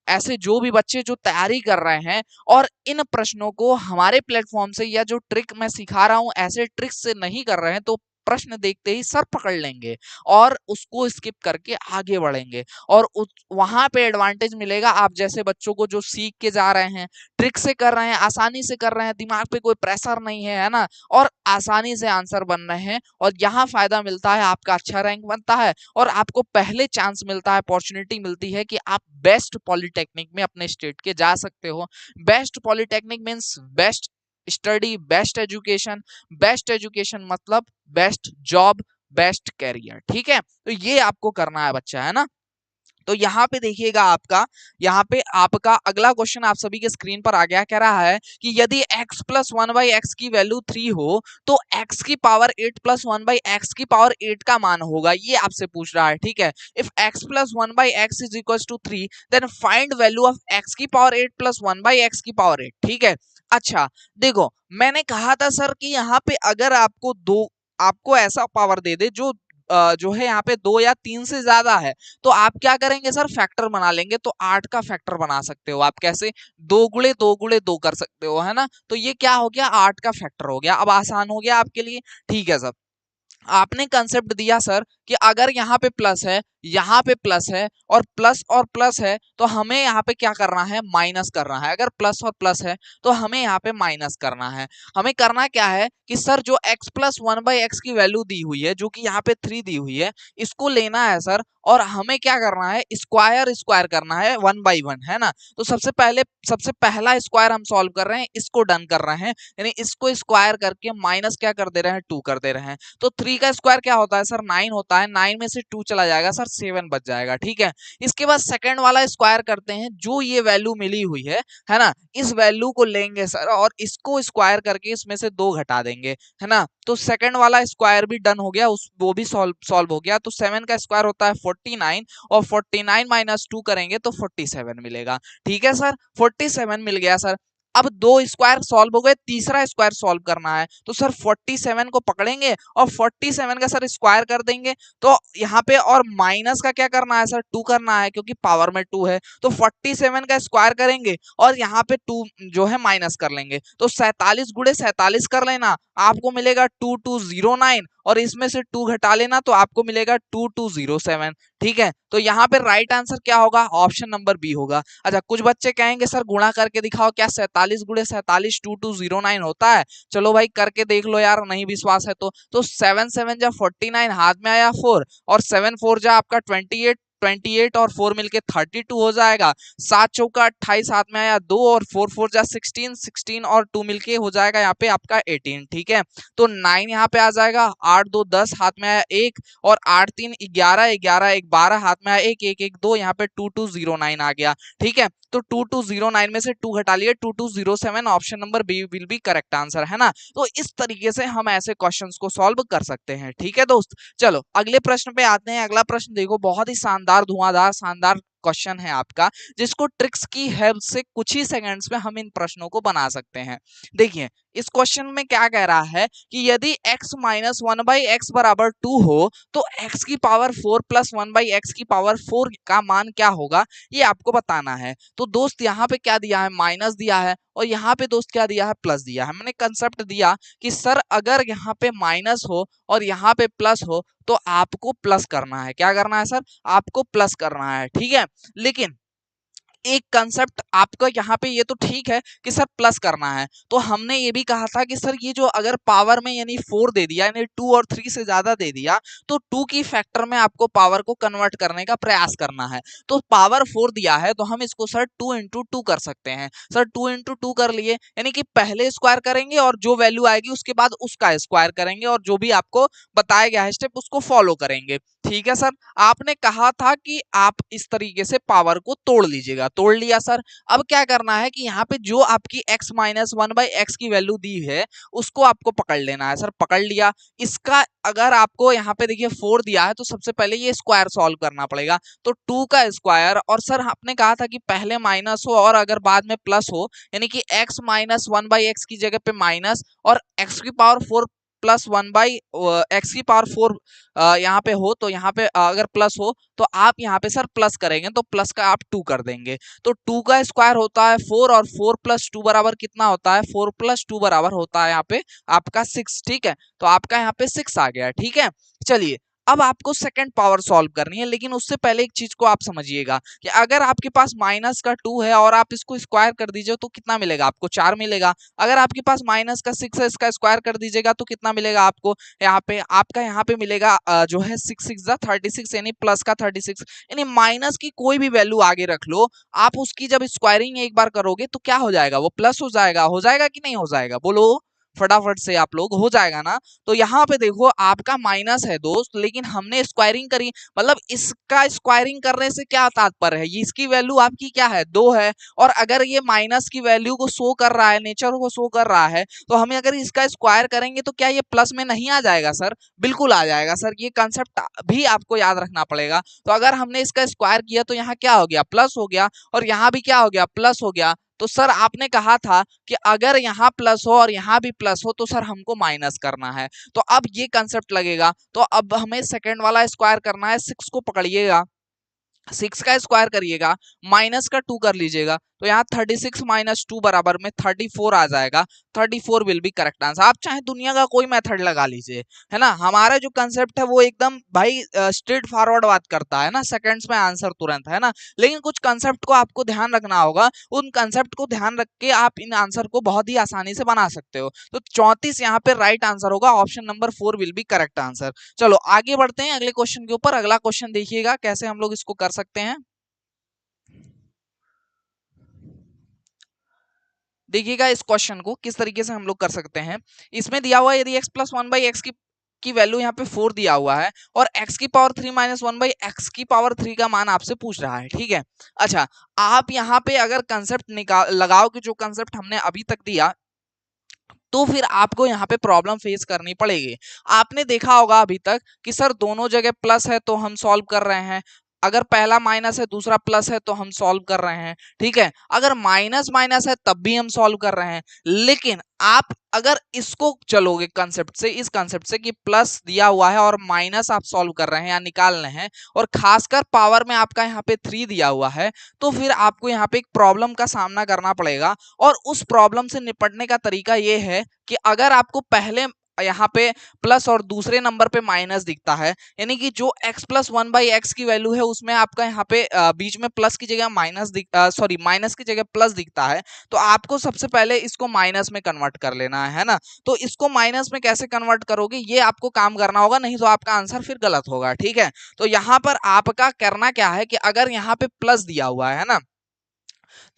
ऐसे जो भी बच्चे जो तैयारी कर रहे हैं और इन प्रश्नों को हमारे प्लेटफॉर्म से या जो ट्रिक मैं सिखा रहा हूं ऐसे ट्रिक से नहीं कर रहे हैं, तो प्रश्न देखते ही सर पकड़ लेंगे और उसको स्किप करके आगे बढ़ेंगे, और वहां पे एडवांटेज मिलेगा आप जैसे बच्चों को जो सीख के जा रहे हैं, ट्रिक से कर रहे हैं, आसानी से कर रहे हैं, दिमाग पे कोई प्रेशर नहीं है ना, और आसानी से आंसर बन रहे हैं, और यहाँ फायदा मिलता है, आपका अच्छा रैंक बनता है और आपको पहले चांस मिलता है, अपॉर्चुनिटी मिलती है कि आप बेस्ट पॉलिटेक्निक में अपने स्टेट के जा सकते हो। Best polytechnic means best study, best education मतलब बेस्ट जॉब, बेस्ट कैरियर। ठीक है, तो ये आपको करना है बच्चा, है ना। तो यहाँ पे देखिएगा आपका, यहाँ पे आपका अगला क्वेश्चन आप सभी के स्क्रीन पर आ गया, कह रहा है कि यदि x प्लस 1/x की वैल्यू 3 हो तो x की पावर 8 प्लस 1/x की पावर 8 का मान होगा, ये आपसे पूछ रहा है। ठीक है, if x plus 1/x is equal to 3 then find value of x की पावर 8 प्लस 1/x की पावर 8। ठीक है, अच्छा देखो मैंने कहा था सर कि यहाँ पे अगर आपको ऐसा पावर दे दे जो है यहाँ पे 2 या 3 से ज्यादा है, तो आप क्या करेंगे सर, फैक्टर बना लेंगे। तो 8 का फैक्टर बना सकते हो आप, कैसे, 2 गुणे 2 गुणे 2 कर सकते हो, है ना। तो ये क्या हो गया, 8 का फैक्टर हो गया। अब आसान हो गया आपके लिए। ठीक है सर, आपने कंसेप्ट दिया सर कि अगर यहाँ पे प्लस है, यहाँ पे प्लस है और प्लस है, तो हमें यहाँ पे क्या करना है, माइनस करना है। अगर प्लस और प्लस है तो हमें यहाँ पे माइनस करना है। हमें करना क्या है कि सर जो x plus one by X की वैल्यू दी हुई है, जो कि यहाँ पे 3 दी हुई है, इसको लेना है सर, और हमें क्या करना है, स्क्वायर स्क्वायर करना है 1 बाई 1, है ना। तो सबसे पहला स्क्वायर हम सॉल्व कर रहे हैं, इसको डन कर रहे हैं, यानी इसको स्क्वायर करके माइनस क्या कर दे रहे हैं, 2 कर दे रहे हैं। तो 3 का स्क्वायर क्या होता है सर, 9 होता है। 9 में से 2 चला जाएगा सर, 7 बच जाएगा, ठीक है। इसके बाद सेकंड वाला स्क्वायर करते हैं, जो ये वैल्यू मिली हुई है ना, इस वैल्यू को लेंगे सर और इसको स्क्वायर करके इसमें से 2 घटा देंगे, है ना। तो सेकंड वाला स्क्वायर भी डन हो गया, वो भी सॉल्व हो गया। तो 7 का स्क्वायर होता है 49, और 49 माइनस 2 करेंगे तो 47 मिलेगा, ठीक है सर। 47 मिल गया सर। अब 2 स्क्वायर सॉल्व हो गए, तीसरा स्क्वायर सॉल्व करना है, तो सर 47 को पकड़ेंगे और 47 का सर स्क्वायर कर देंगे। तो यहाँ पे और माइनस का क्या करना है सर, 2 करना है, क्योंकि पावर में 2 है। तो 47 का स्क्वायर करेंगे और यहाँ पे 2 जो है माइनस कर लेंगे। तो 47 गुणे 47 कर लेना, आपको मिलेगा 2209, और इसमें से 2 घटा लेना तो आपको मिलेगा 2207, ठीक है। तो यहाँ पे राइट आंसर क्या होगा, ऑप्शन नंबर बी होगा। अच्छा, कुछ बच्चे कहेंगे सर गुणा करके दिखाओ, क्या 47 गुणे 47 2209 होता है? चलो भाई करके देख लो यार, नहीं विश्वास है तो 7 7 जा 49, हाथ में आया 4, और 7 4 जा आपका 28, 28 और 4 मिलके 32 हो जाएगा। 7 चौका 28, हाथ में आया 2, और 4 4 जा 16, 16 और 2 मिलके हो जाएगा यहाँ पे आपका 18, ठीक है। तो 9 यहाँ पे आ जाएगा, 8 2 10, हाथ में आया 1, और 8 3 11, 11 1 12, हाथ में आया 1 1 1 2, यहाँ पे 2209 आ गया, ठीक है। तो 2209 में से 2 घटा लिए, 2207, option number B will be correct answer, है ना। तो इस तरीके से हम ऐसे क्वेश्चंस को सॉल्व कर सकते हैं, ठीक है दोस्त। चलो अगले प्रश्न पे आते हैं। अगला प्रश्न देखो, बहुत ही शानदार, धुआंधार, शानदार क्वेश्चन है आपका, जिसको ट्रिक्स की हेल्प से कुछ ही सेकंड्स में हम इन प्रश्नों को बना सकते हैं। देखिए इस क्वेश्चन में क्या कह रहा है कि यदि x माइनस 1 बाई एक्स बराबर 2 हो, तो x की पावर 4 प्लस 1 बाई एक्स की पावर 4 का मान क्या होगा, ये आपको बताना है। तो दोस्त यहाँ पे क्या दिया है, माइनस दिया है, और यहाँ पे दोस्त क्या दिया है, प्लस दिया है। मैंने कंसेप्ट दिया कि सर अगर यहाँ पे माइनस हो और यहाँ पे प्लस हो, तो आपको प्लस करना है। क्या करना है सर, आपको प्लस करना है, ठीक है। लेकिन एक कंसेप्ट आपका यहाँ पे, ये तो ठीक है कि सर प्लस करना है, तो हमने ये भी कहा था कि सर ये जो अगर पावर में यानी 4 दे दिया, यानी 2 और 3 से ज्यादा दे दिया, तो 2 की फैक्टर में आपको पावर को कन्वर्ट करने का प्रयास करना है। तो पावर 4 दिया है तो हम इसको सर 2 इंटू 2 कर सकते हैं। सर 2 इंटू 2 कर लिए, यानी कि पहले स्क्वायर करेंगे और जो वैल्यू आएगी उसके बाद उसका स्क्वायर करेंगे, और जो भी आपको बताया गया है स्टेप उसको फॉलो करेंगे, ठीक है सर। आपने कहा था कि आप इस तरीके से पावर को तोड़ लीजिएगा, तोड़ लिया सर। अब क्या करना है कि यहाँ पे जो आपकी x माइनस 1 बाई एक्स की वैल्यू दी है उसको आपको पकड़ लेना है सर, पकड़ लिया। इसका अगर आपको यहाँ पे देखिए 4 दिया है, तो सबसे पहले ये स्क्वायर सॉल्व करना पड़ेगा। तो 2 का स्क्वायर, और सर आपने कहा था कि पहले माइनस हो और अगर बाद में प्लस हो, यानी कि x माइनस 1 बाई एक्स की जगह पे माइनस, और x की पावर 4 प्लस 1 बाई एक्स की पावर 4 यहाँ पे हो, तो यहाँ पे अगर प्लस हो तो आप यहाँ पे सर प्लस करेंगे, तो प्लस का आप 2 कर देंगे। तो 2 का स्क्वायर होता है 4, और 4 प्लस 2 बराबर कितना होता है, 4 प्लस 2 बराबर होता है यहाँ पे आपका 6, ठीक है। तो आपका यहाँ पे 6 आ गया, ठीक है। चलिए अब आपको सेकंड पावर सॉल्व करनी है, लेकिन उससे पहले एक चीज को आप समझिएगा कि अगर आपके पास माइनस का 2 है और आप इसको स्क्वायर कर दीजिए तो कितना मिलेगा आपको, 4 मिलेगा। अगर आपके पास माइनस का 6 है, इसका स्क्वायर कर दीजिएगा तो कितना मिलेगा आपको, यहाँ पे आपका यहाँ पे मिलेगा जो है 6 6 36, यानी प्लस का 36, यानी माइनस की कोई भी वैल्यू आगे रख लो, आप उसकी जब स्क्वायरिंग एक बार करोगे तो क्या हो जाएगा, वो प्लस हो जाएगा कि नहीं हो जाएगा, बोलो फटाफट से आप लोग, हो जाएगा ना। तो यहाँ पे देखो आपका माइनस है दोस्त, लेकिन हमने स्क्वायरिंग करी, मतलब इसका स्क्वायरिंग करने से क्या तात्पर्य है, ये इसकी वैल्यू आपकी क्या है, 2 है, और अगर ये माइनस की वैल्यू को शो कर रहा है, नेचर को शो कर रहा है, तो हमें अगर इसका स्क्वायर करेंगे तो क्या ये प्लस में नहीं आ जाएगा सर, बिल्कुल आ जाएगा सर। ये कंसेप्ट भी आपको याद रखना पड़ेगा। तो अगर हमने इसका स्क्वायर किया तो यहाँ क्या हो गया, प्लस हो गया, और यहाँ भी क्या हो गया, प्लस हो गया। तो सर आपने कहा था कि अगर यहाँ प्लस हो और यहाँ भी प्लस हो तो सर हमको माइनस करना है। तो अब ये कंसेप्ट लगेगा, तो अब हमें सेकंड वाला स्क्वायर करना है। 6 को पकड़िएगा, 6 का स्क्वायर करिएगा, माइनस का 2 कर लीजिएगा, तो यहाँ 36 माइनस 2 बराबर में 34 आ जाएगा। 34 विल बी करेक्ट आंसर। आप चाहे दुनिया का कोई मेथड लगा लीजिए, है ना, हमारा जो कंसेप्ट है वो एकदम भाई स्ट्रेट फॉरवर्ड बात करता है ना, सेकंड्स में आंसर तुरंत, है ना। लेकिन कुछ कंसेप्ट को आपको ध्यान रखना होगा, उन कंसेप्ट को ध्यान रख के आप इन आंसर को बहुत ही आसानी से बना सकते हो। तो 34 यहाँ पे राइट आंसर होगा, option number 4 will be correct answer. चलो आगे बढ़ते हैं अगले क्वेश्चन के ऊपर। अगला क्वेश्चन देखिएगा कैसे हम लोग इसको कर सकते हैं। देखिएगा इस क्वेश्चन को किस तरीके से हम लोग कर सकते हैं। इसमें दिया हुआ है यदि x plus one by X की वैल्यू यहाँ पे 4 दिया हुआ है और x की power 3 minus one by X की पावर 3 का मान आपसे पूछ रहा है, ठीक है। अच्छा, आप यहाँ पे अगर कंसेप्ट निकाल लगाओ कि जो कंसेप्ट हमने अभी तक दिया, तो फिर आपको यहाँ पे प्रॉब्लम फेस करनी पड़ेगी। आपने देखा होगा अभी तक कि सर दोनों जगह प्लस है तो हम सॉल्व कर रहे हैं, अगर पहला माइनस है दूसरा प्लस है तो हम सॉल्व कर रहे हैं, ठीक है। अगर माइनस माइनस है तब भी हम सॉल्व कर रहे हैं। लेकिन आप अगर इसको चलोगे कंसेप्ट से, इस कंसेप्ट से कि प्लस दिया हुआ है और माइनस आप सॉल्व कर रहे हैं या निकाल रहे हैं, और खासकर पावर में आपका यहाँ पे 3 दिया हुआ है, तो फिर आपको यहाँ पे एक प्रॉब्लम का सामना करना पड़ेगा। और उस प्रॉब्लम से निपटने का तरीका ये है कि अगर आपको पहले यहाँ पे प्लस और दूसरे नंबर पे माइनस दिखता है, यानी कि जो x plus one by X की वैल्यू है उसमें आपका यहाँ पे बीच में प्लस की जगह माइनस सॉरी माइनस की जगह प्लस दिखता है, तो आपको सबसे पहले इसको माइनस में कन्वर्ट कर लेना है ना। तो इसको माइनस में कैसे कन्वर्ट करोगे ये आपको काम करना होगा, नहीं तो आपका आंसर फिर गलत होगा, ठीक है। तो यहाँ पर आपका करना क्या है कि अगर यहाँ पे प्लस दिया हुआ है ना,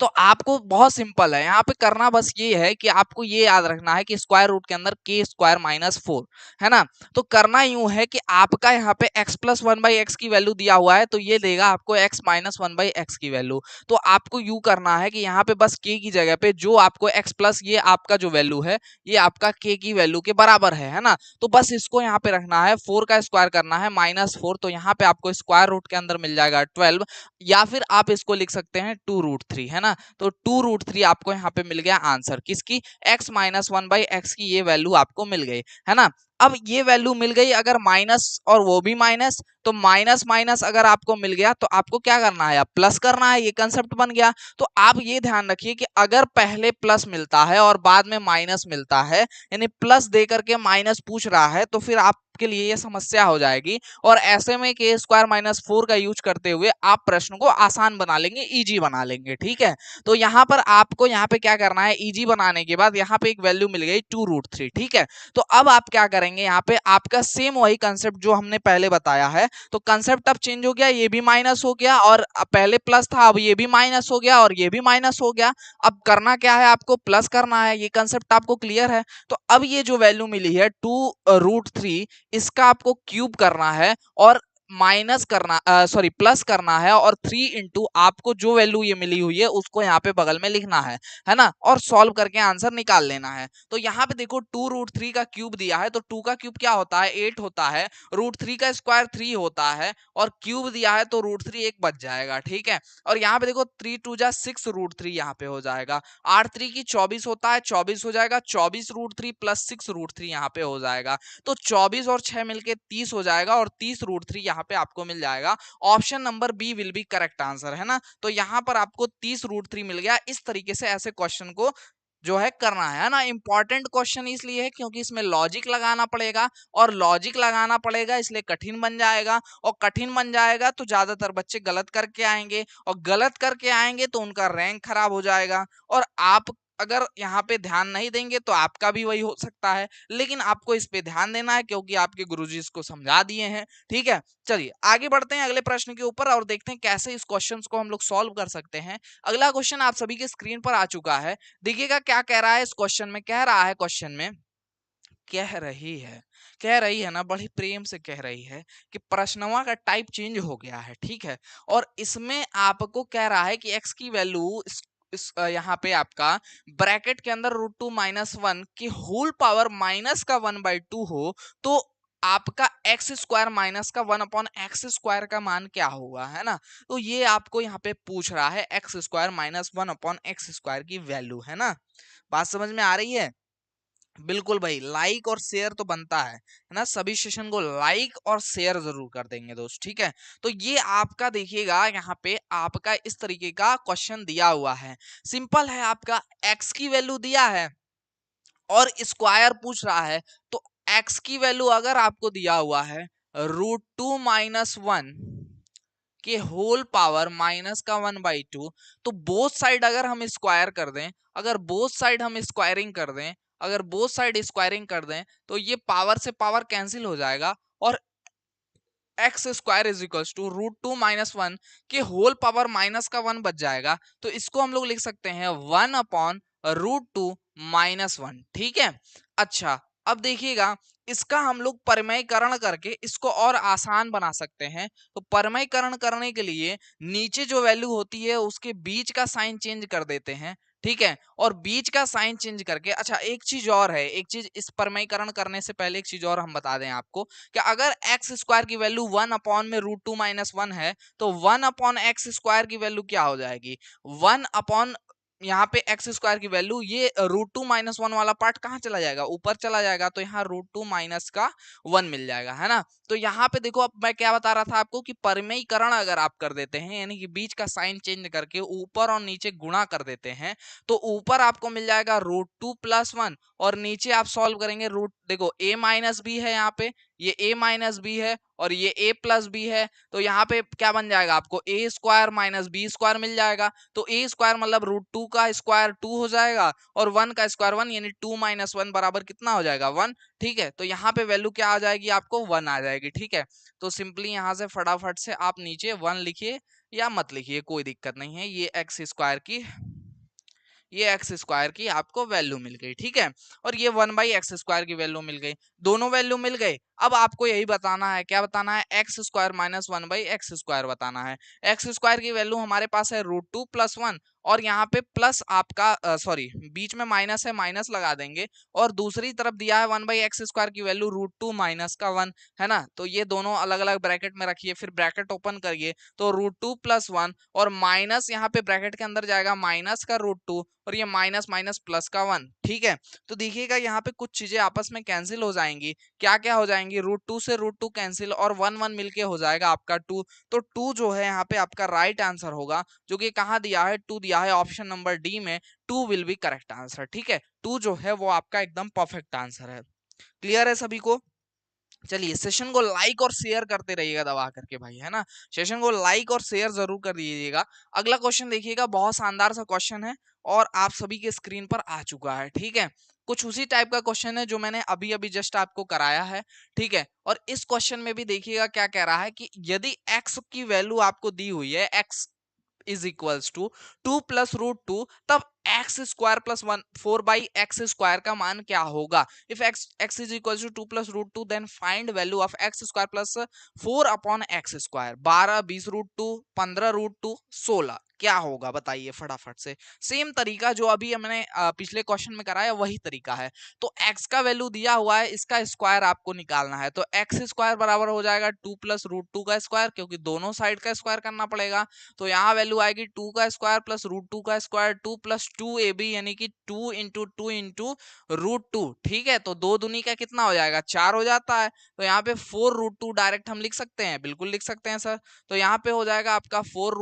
तो आपको बहुत सिंपल है, यहाँ पे करना बस ये है कि आपको ये याद रखना है कि स्क्वायर रूट के अंदर के स्क्वायर माइनस 4, है ना। तो करना यूं है कि आपका यहाँ पे x plus one by X की वैल्यू दिया हुआ है, तो ये देगा आपको x minus one by X की वैल्यू। तो आपको यूं करना है कि यहाँ पे बस k की जगह पे जो आपको x प्लस ये आपका जो वैल्यू है ये आपका k की वैल्यू के बराबर है ना। तो बस इसको यहाँ पे रखना है, 4 का स्क्वायर करना है -4, तो यहाँ पे आपको स्क्वायर रूट के अंदर मिल जाएगा 12, या फिर आप इसको लिख सकते हैं 2√3, है ना। तो 2√3 आपको यहाँ पे मिल गया आंसर किसकी, x minus one by X की ये वैल्यू आपको मिल गई, है ना। अब ये वैल्यू मिल गई, अगर माइनस और वो भी माइनस, तो माइनस माइनस अगर आपको मिल गया तो आपको क्या करना है, प्लस करना है, ये कंसेप्ट बन गया। तो आप ये ध्यान रखिए कि अगर पहले प्लस मिलता है और बाद में माइनस मिलता है, यानी प्लस दे करके माइनस पूछ रहा है, तो फिर आपके लिए ये समस्या हो जाएगी। और ऐसे में के स्क्वायर माइनस 4 का यूज करते हुए आप प्रश्न को आसान बना लेंगे, इजी बना लेंगे, ठीक है। तो यहाँ पर आपको यहाँ पे क्या करना है, इजी बनाने के बाद यहाँ पे एक वैल्यू मिल गई 2√3, ठीक है। तो अब आप क्या करेंगे, यहाँ पे आपका सेम वही कंसेप्ट जो हमने पहले बताया है, तो कंसेप्ट अब चेंज हो गया, ये भी माइनस हो गया, और पहले प्लस था अब ये भी माइनस हो गया और ये भी माइनस हो गया। अब करना क्या है, आपको प्लस करना है, ये कंसेप्ट आपको क्लियर है। तो अब ये जो वैल्यू मिली है 2√3, इसका आपको क्यूब करना है और माइनस करना सॉरी प्लस करना है, और 3 इंटू आपको जो वैल्यू ये मिली हुई है उसको यहाँ पे बगल में लिखना है ना, और सॉल्व करके आंसर निकाल लेना है। तो यहाँ पे देखो 2√3 का क्यूब दिया है, तो 2 का क्यूब क्या होता है, 8 होता है, √3 का स्क्वायर 3 होता है, और क्यूब दिया है तो √3 एक बच जाएगा, ठीक है। और यहाँ पे देखो 3 2 जा 6√3 यहाँ पे हो जाएगा, 8 3 की 24 होता है, 24 हो जाएगा, 24√3 प्लस 6√3 यहाँ पे हो जाएगा, तो 24 और 6 मिलके 30 हो जाएगा, और 30√3 यहाँ पे आपको मिल जाएगा। Option number B will be correct answer, है ना। तो यहाँ पर आपको 30√3 मिल गया। इस तरीके से ऐसे क्वेश्चन को जो है करना है ना। इंपॉर्टेंट क्वेश्चन इसलिए है क्योंकि इसमें लॉजिक लगाना पड़ेगा, और लॉजिक लगाना पड़ेगा इसलिए कठिन बन जाएगा, और कठिन बन जाएगा तो ज्यादातर बच्चे गलत करके आएंगे, और गलत करके आएंगे तो उनका रैंक खराब हो जाएगा। और आप अगर यहाँ पे ध्यान नहीं देंगे तो आपका भी वही हो सकता है, लेकिन आपको इस पे ध्यान देना है क्योंकि आपके गुरुजी इसको समझा दिए हैं, ठीक है। चलिए आगे बढ़ते हैं अगले प्रश्न के ऊपर और देखते हैं कैसे इस क्वेश्चन को हम लोग सॉल्व कर सकते हैं। अगला क्वेश्चन आप सभी के स्क्रीन पर आ चुका है, देखिएगा क्या कह रहा है इस क्वेश्चन में। कह रहा है क्वेश्चन में, कह रही है ना, बड़ी प्रेम से कह रही है कि प्रश्नवा का टाइप चेंज हो गया है, ठीक है। और इसमें आपको कह रहा है कि x की वैल्यू इस यहाँ पे आपका ब्रैकेट के अंदर √2 माइनस 1 की होल पावर माइनस का 1/2 हो, तो आपका एक्स स्क्वायर माइनस का 1/x² का मान क्या होगा, है ना। तो ये आपको यहाँ पे पूछ रहा है x² माइनस 1/x² की वैल्यू, है ना। बात समझ में आ रही है। बिल्कुल भाई, लाइक और शेयर तो बनता है ना, सभी सेशन को लाइक और शेयर जरूर कर देंगे दोस्त, ठीक है। तो ये आपका देखिएगा यहाँ पे आपका इस तरीके का क्वेश्चन दिया हुआ है, सिंपल है, आपका एक्स की वैल्यू दिया है और स्क्वायर पूछ रहा है, तो एक्स की वैल्यू अगर आपको दिया हुआ है √2 - 1 के होल पावर माइनस का 1/2, तो बोथ साइड अगर हम स्क्वायर कर दें, अगर बोथ साइड हम स्क्वायरिंग कर दें, अगर बोथ साइड स्क्वायरिंग कर दें, तो ये पावर से पावर कैंसिल हो जाएगा और x square is equals to √2 - 1 के होल पावर माइनस का 1 बच जाएगा। तो इसको हम लोग लिख सकते हैं 1/√2 - 1, ठीक है। अच्छा, अब देखिएगा इसका हम लोग परमयीकरण करके इसको और आसान बना सकते हैं। तो परमयीकरण करने के लिए नीचे जो वैल्यू होती है उसके बीच का साइन चेंज कर देते हैं, ठीक है। और बीच का साइन चेंज करके, अच्छा एक चीज और है, एक चीज इस परमयीकरण करने से पहले एक चीज और हम बता दें आपको कि अगर एक्स स्क्वायर की वैल्यू 1/√2 - 1 है, तो 1/x² की वैल्यू क्या हो जाएगी, 1 अपॉन यहाँ पे एक्स स्क्वायर की वैल्यू, ये √2 - 1 वाला पार्ट कहाँ चला जाएगा, ऊपर चला जाएगा, तो यहाँ √2 माइनस का 1 मिल जाएगा, है ना। तो यहाँ पे देखो, अब मैं क्या बता रहा था आपको कि परमेयीकरण अगर आप कर देते हैं, यानी कि बीच का साइन चेंज करके ऊपर और नीचे गुणा कर देते हैं, तो ऊपर आपको मिल जाएगा √2 + 1 और नीचे आप सॉल्व करेंगे रूट, देखो a माइनस बी है यहाँ पे, ये a माइनस बी है और ये a प्लस बी है, तो यहाँ पे क्या बन जाएगा आपको a² - b² मिल जाएगा। तो a² मतलब √2 का स्क्वायर 2 हो जाएगा और 1 का स्क्वायर 1, यानी 2 - 1 बराबर कितना हो जाएगा 1, ठीक है। तो यहाँ पे वैल्यू क्या आ जाएगी आपको 1 आ जाएगी, ठीक है। तो सिंपली यहाँ से फटाफट से आप नीचे 1 लिखिए या मत लिखिए, कोई दिक्कत नहीं है, ये एक्स स्क्वायर की आपको वैल्यू मिल गई, ठीक है। और ये 1/x² की वैल्यू मिल गई, दोनों वैल्यू मिल गई। अब आपको यही बताना है, क्या बताना है, x² - 1/x² बताना है। x² की वैल्यू हमारे पास है √2 + 1 और यहाँ पे प्लस आपका सॉरी बीच में माइनस है, माइनस लगा देंगे और दूसरी तरफ दिया है 1/x² की वैल्यू √2 माइनस का 1, है ना। तो ये दोनों अलग अलग ब्रैकेट में रखिए, फिर ब्रैकेट ओपन करिए, तो √2 + 1 और माइनस यहाँ पे ब्रैकेट के अंदर जाएगा माइनस का √2 और ये माइनस माइनस प्लस का 1, ठीक है। तो देखिएगा यहाँ पे कुछ चीजें आपस में कैंसिल हो जाएंगी, क्या क्या हो जाएंगी, √2 से √2 कैंसिल और 1 1 मिलके हो जाएगा आपका 2। तो 2 जो है यहाँ पे आपका राइट आंसर होगा, जो कि कहाँ दिया है, 2 दिया है ऑप्शन नंबर डी में, 2 विल बी करेक्ट आंसर, ठीक है। 2 जो है वो आपका एकदम परफेक्ट आंसर है। क्लियर है सभी को। चलिए सेशन को लाइक और शेयर करते रहिएगा दबा करके भाई, है ना। सेशन को लाइक और शेयर जरूर कर दीजिएगा। अगला क्वेश्चन देखिएगा, बहुत शानदार सा क्वेश्चन है और आप सभी के स्क्रीन पर आ चुका है, ठीक है। कुछ उसी टाइप का क्वेश्चन है जो मैंने अभी अभी जस्ट आपको कराया है, ठीक है। और इस क्वेश्चन में भी देखिएगा क्या कह रहा है कि यदि x की वैल्यू आपको दी हुई है, x इज इक्वल्स टू 2 + √2, तब x² + 1 4/x² का मान क्या होगा। If x is equals to 2 + √2 then find value of x² + 4/x²। 12 20 √2 15 √2 16 क्या होगा बताइए फटाफट से। सेम तरीका जो अभी हमने पिछले क्वेश्चन में कराया वही तरीका है। तो x का वैल्यू दिया हुआ है, इसका स्क्वायर आपको निकालना है, तो x² बराबर हो जाएगा 2 + √2 का स्क्वायर, क्योंकि दोनों साइड का स्क्वायर करना पड़ेगा। तो यहाँ वैल्यू आएगी 2 का स्क्वायर + √2 का स्क्वायर, 2 + 2ab यानी कि 2 × 2 × √2, ठीक है। तो 2 दूनी का कितना हो जाएगा 4 हो जाता है। तो यहाँ पे 4 √2 डायरेक्ट हम लिख सकते हैं, बिल्कुल लिख सकते हैं सर। तो यहाँ पे हो जाएगा आपका 4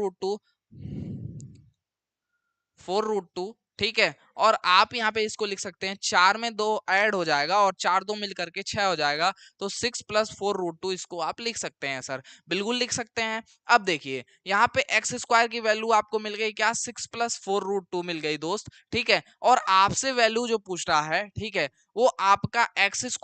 √2, ठीक है। और आप यहाँ पे इसको लिख सकते हैं, 4 में 2 ऐड हो जाएगा और 4 2 मिल करके 6 हो जाएगा, तो 6 + 4 √2 इसको आप लिख सकते हैं सर, बिल्कुल लिख सकते हैं। अब देखिए यहाँ पे x² की वैल्यू आपको मिल गई क्या, 6 + 4 √2 मिल गई दोस्त, ठीक है। और आपसे वैल्यू जो पूछ रहा है, ठीक है, वो आपका x²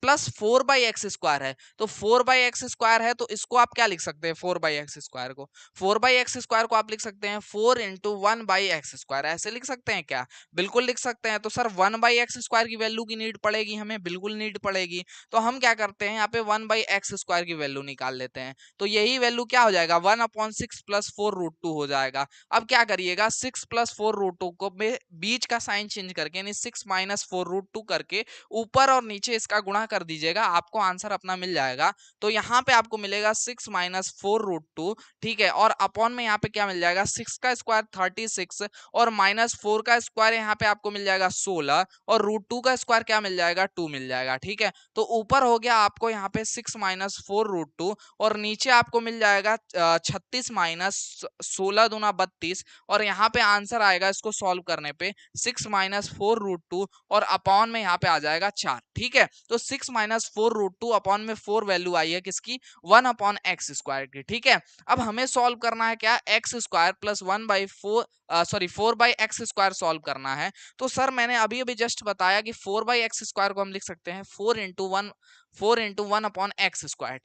+ 4/x² है। तो 4/x² है, तो इसको आप क्या लिख सकते हैं, 4/x² को, 4/x² को आप लिख सकते हैं 4 × 1/x², ऐसे लिख सकते हैं क्या, बिल्कुल लिख सकते हैं। तो सर 1/x² की वैल्यू की नीड पड़ेगी हमें, बिल्कुल नीड पड़ेगी। तो हम क्या करते हैं, यहाँ पे 1/x² की वैल्यू निकाल लेते हैं। तो यही वैल्यू क्या हो जाएगा, 1/6 + 4 √2 हो जाएगा। अब क्या करिएगा, 6 + 4 √2 को बीच का साइन चेंज करके, यानी 6 - 4 √2 करके ऊपर और नीचे इसका गुणा गुना कर दीजिएगा, आपको आंसर अपना मिल जाएगा। तो यहाँ पे आपको मिलेगा 6 माइनस 4√2, ठीक है, और अपॉन में यहाँ पे क्या मिल जाएगा, 6 का स्क्वायर 36 और माइनस 4 का स्क्वायर यहाँ पे आपको मिल जाएगा 16 और √2 का स्क्वायर क्या मिल जाएगा, 2 मिल जाएगा, ठीक है। तो ऊपर हो गया आपको यहाँ पे 6 माइनस 4√2 और नीचे आपको मिल जाएगा 36 माइनस 16×2 = 32 और यहाँ पे आंसर आएगा इसको सॉल्व करने पे 6 माइनस 4√2 और अपॉन में यहाँ पे आ जाएगा 4, ठीक है। तो 6 माइनस 4√2 अपॉन में 4 वैल्यू आई है किसकी, 1/x² की, ठीक है। अब हमें सॉल्व करना है क्या, x² प्लस 4/x² सॉल्व करना है। तो सर मैंने अभी अभी जस्ट बताया कि 4/x² को हम लिख सकते हैं 4 into 1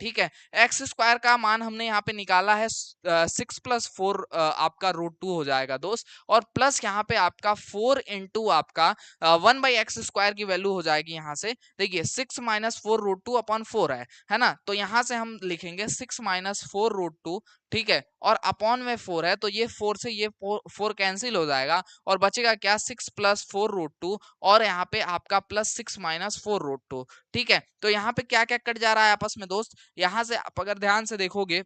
ठीक है। x² का मान हमने यहाँ पे निकाला है 6 प्लस 4 आपका √2 हो जाएगा दोस्त, और प्लस यहाँ पे आपका 4 इंटू आपका 1/x² की वैल्यू हो जाएगी यहाँ से, देखिए 6 माइनस 4√2/4 है ना। तो यहाँ से हम लिखेंगे 6 माइनस 4√2, ठीक है, और अपॉन में 4 है तो ये 4 से ये 4 कैंसिल हो जाएगा और बचेगा क्या, 6 प्लस 4√2 और यहाँ पे आपका प्लस 6 माइनस 4√2, ठीक है। तो यहाँ पे क्या क्या कट जा रहा है आपस में दोस्त, यहाँ से आप अगर ध्यान से देखोगे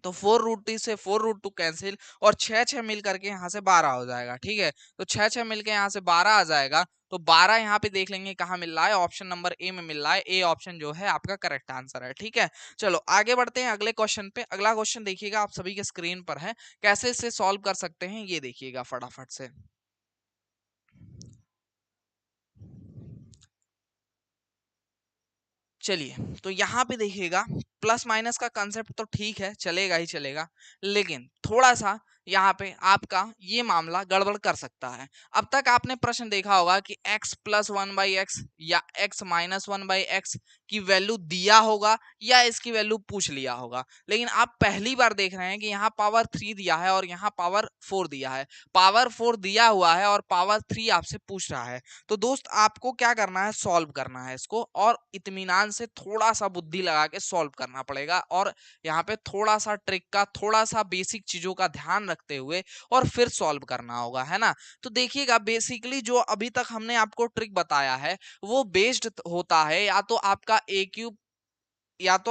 तो 4√2 से 4√2 कैंसिल और 6 मिल करके यहाँ से 12 हो जाएगा, ठीक है। तो 6 मिलके यहाँ से 12 आ जाएगा, तो 12 यहाँ पे देख लेंगे कहाँ मिल रहा है, ऑप्शन नंबर ए में मिल रहा है, ए ऑप्शन जो है आपका करेक्ट आंसर है, ठीक है। चलो आगे बढ़ते हैं अगले क्वेश्चन पे। अगला क्वेश्चन देखिएगा, आप सभी के स्क्रीन पर है, कैसे इसे सॉल्व कर सकते हैं ये देखिएगा फटाफट से। चलिए, तो यहाँ पे देखिएगा प्लस माइनस का कंसेप्ट तो ठीक है, चलेगा ही चलेगा, लेकिन थोड़ा सा यहाँ पे आपका ये मामला गड़बड़ कर सकता है। अब तक आपने प्रश्न देखा होगा कि x प्लस 1/x या x माइनस 1/x की वैल्यू दिया होगा या इसकी वैल्यू पूछ लिया होगा, लेकिन आप पहली बार देख रहे हैं कि यहाँ पावर 3 दिया है और यहाँ पावर 4 दिया है। पावर 4 दिया हुआ है और पावर 3 आपसे पूछ रहा है। तो दोस्त आपको क्या करना है, सॉल्व करना है इसको और इत्मीनान से थोड़ा सा बुद्धि लगा के सॉल्व करना पड़ेगा, और यहाँ पे थोड़ा सा ट्रिक का, थोड़ा सा बेसिक चीजों का ध्यान रखते हुए और फिर सॉल्व करना होगा, है ना। तो देखिएगा बेसिकली जो अभी तक हमने आपको ट्रिक बताया है वो बेस्ड होता है या तो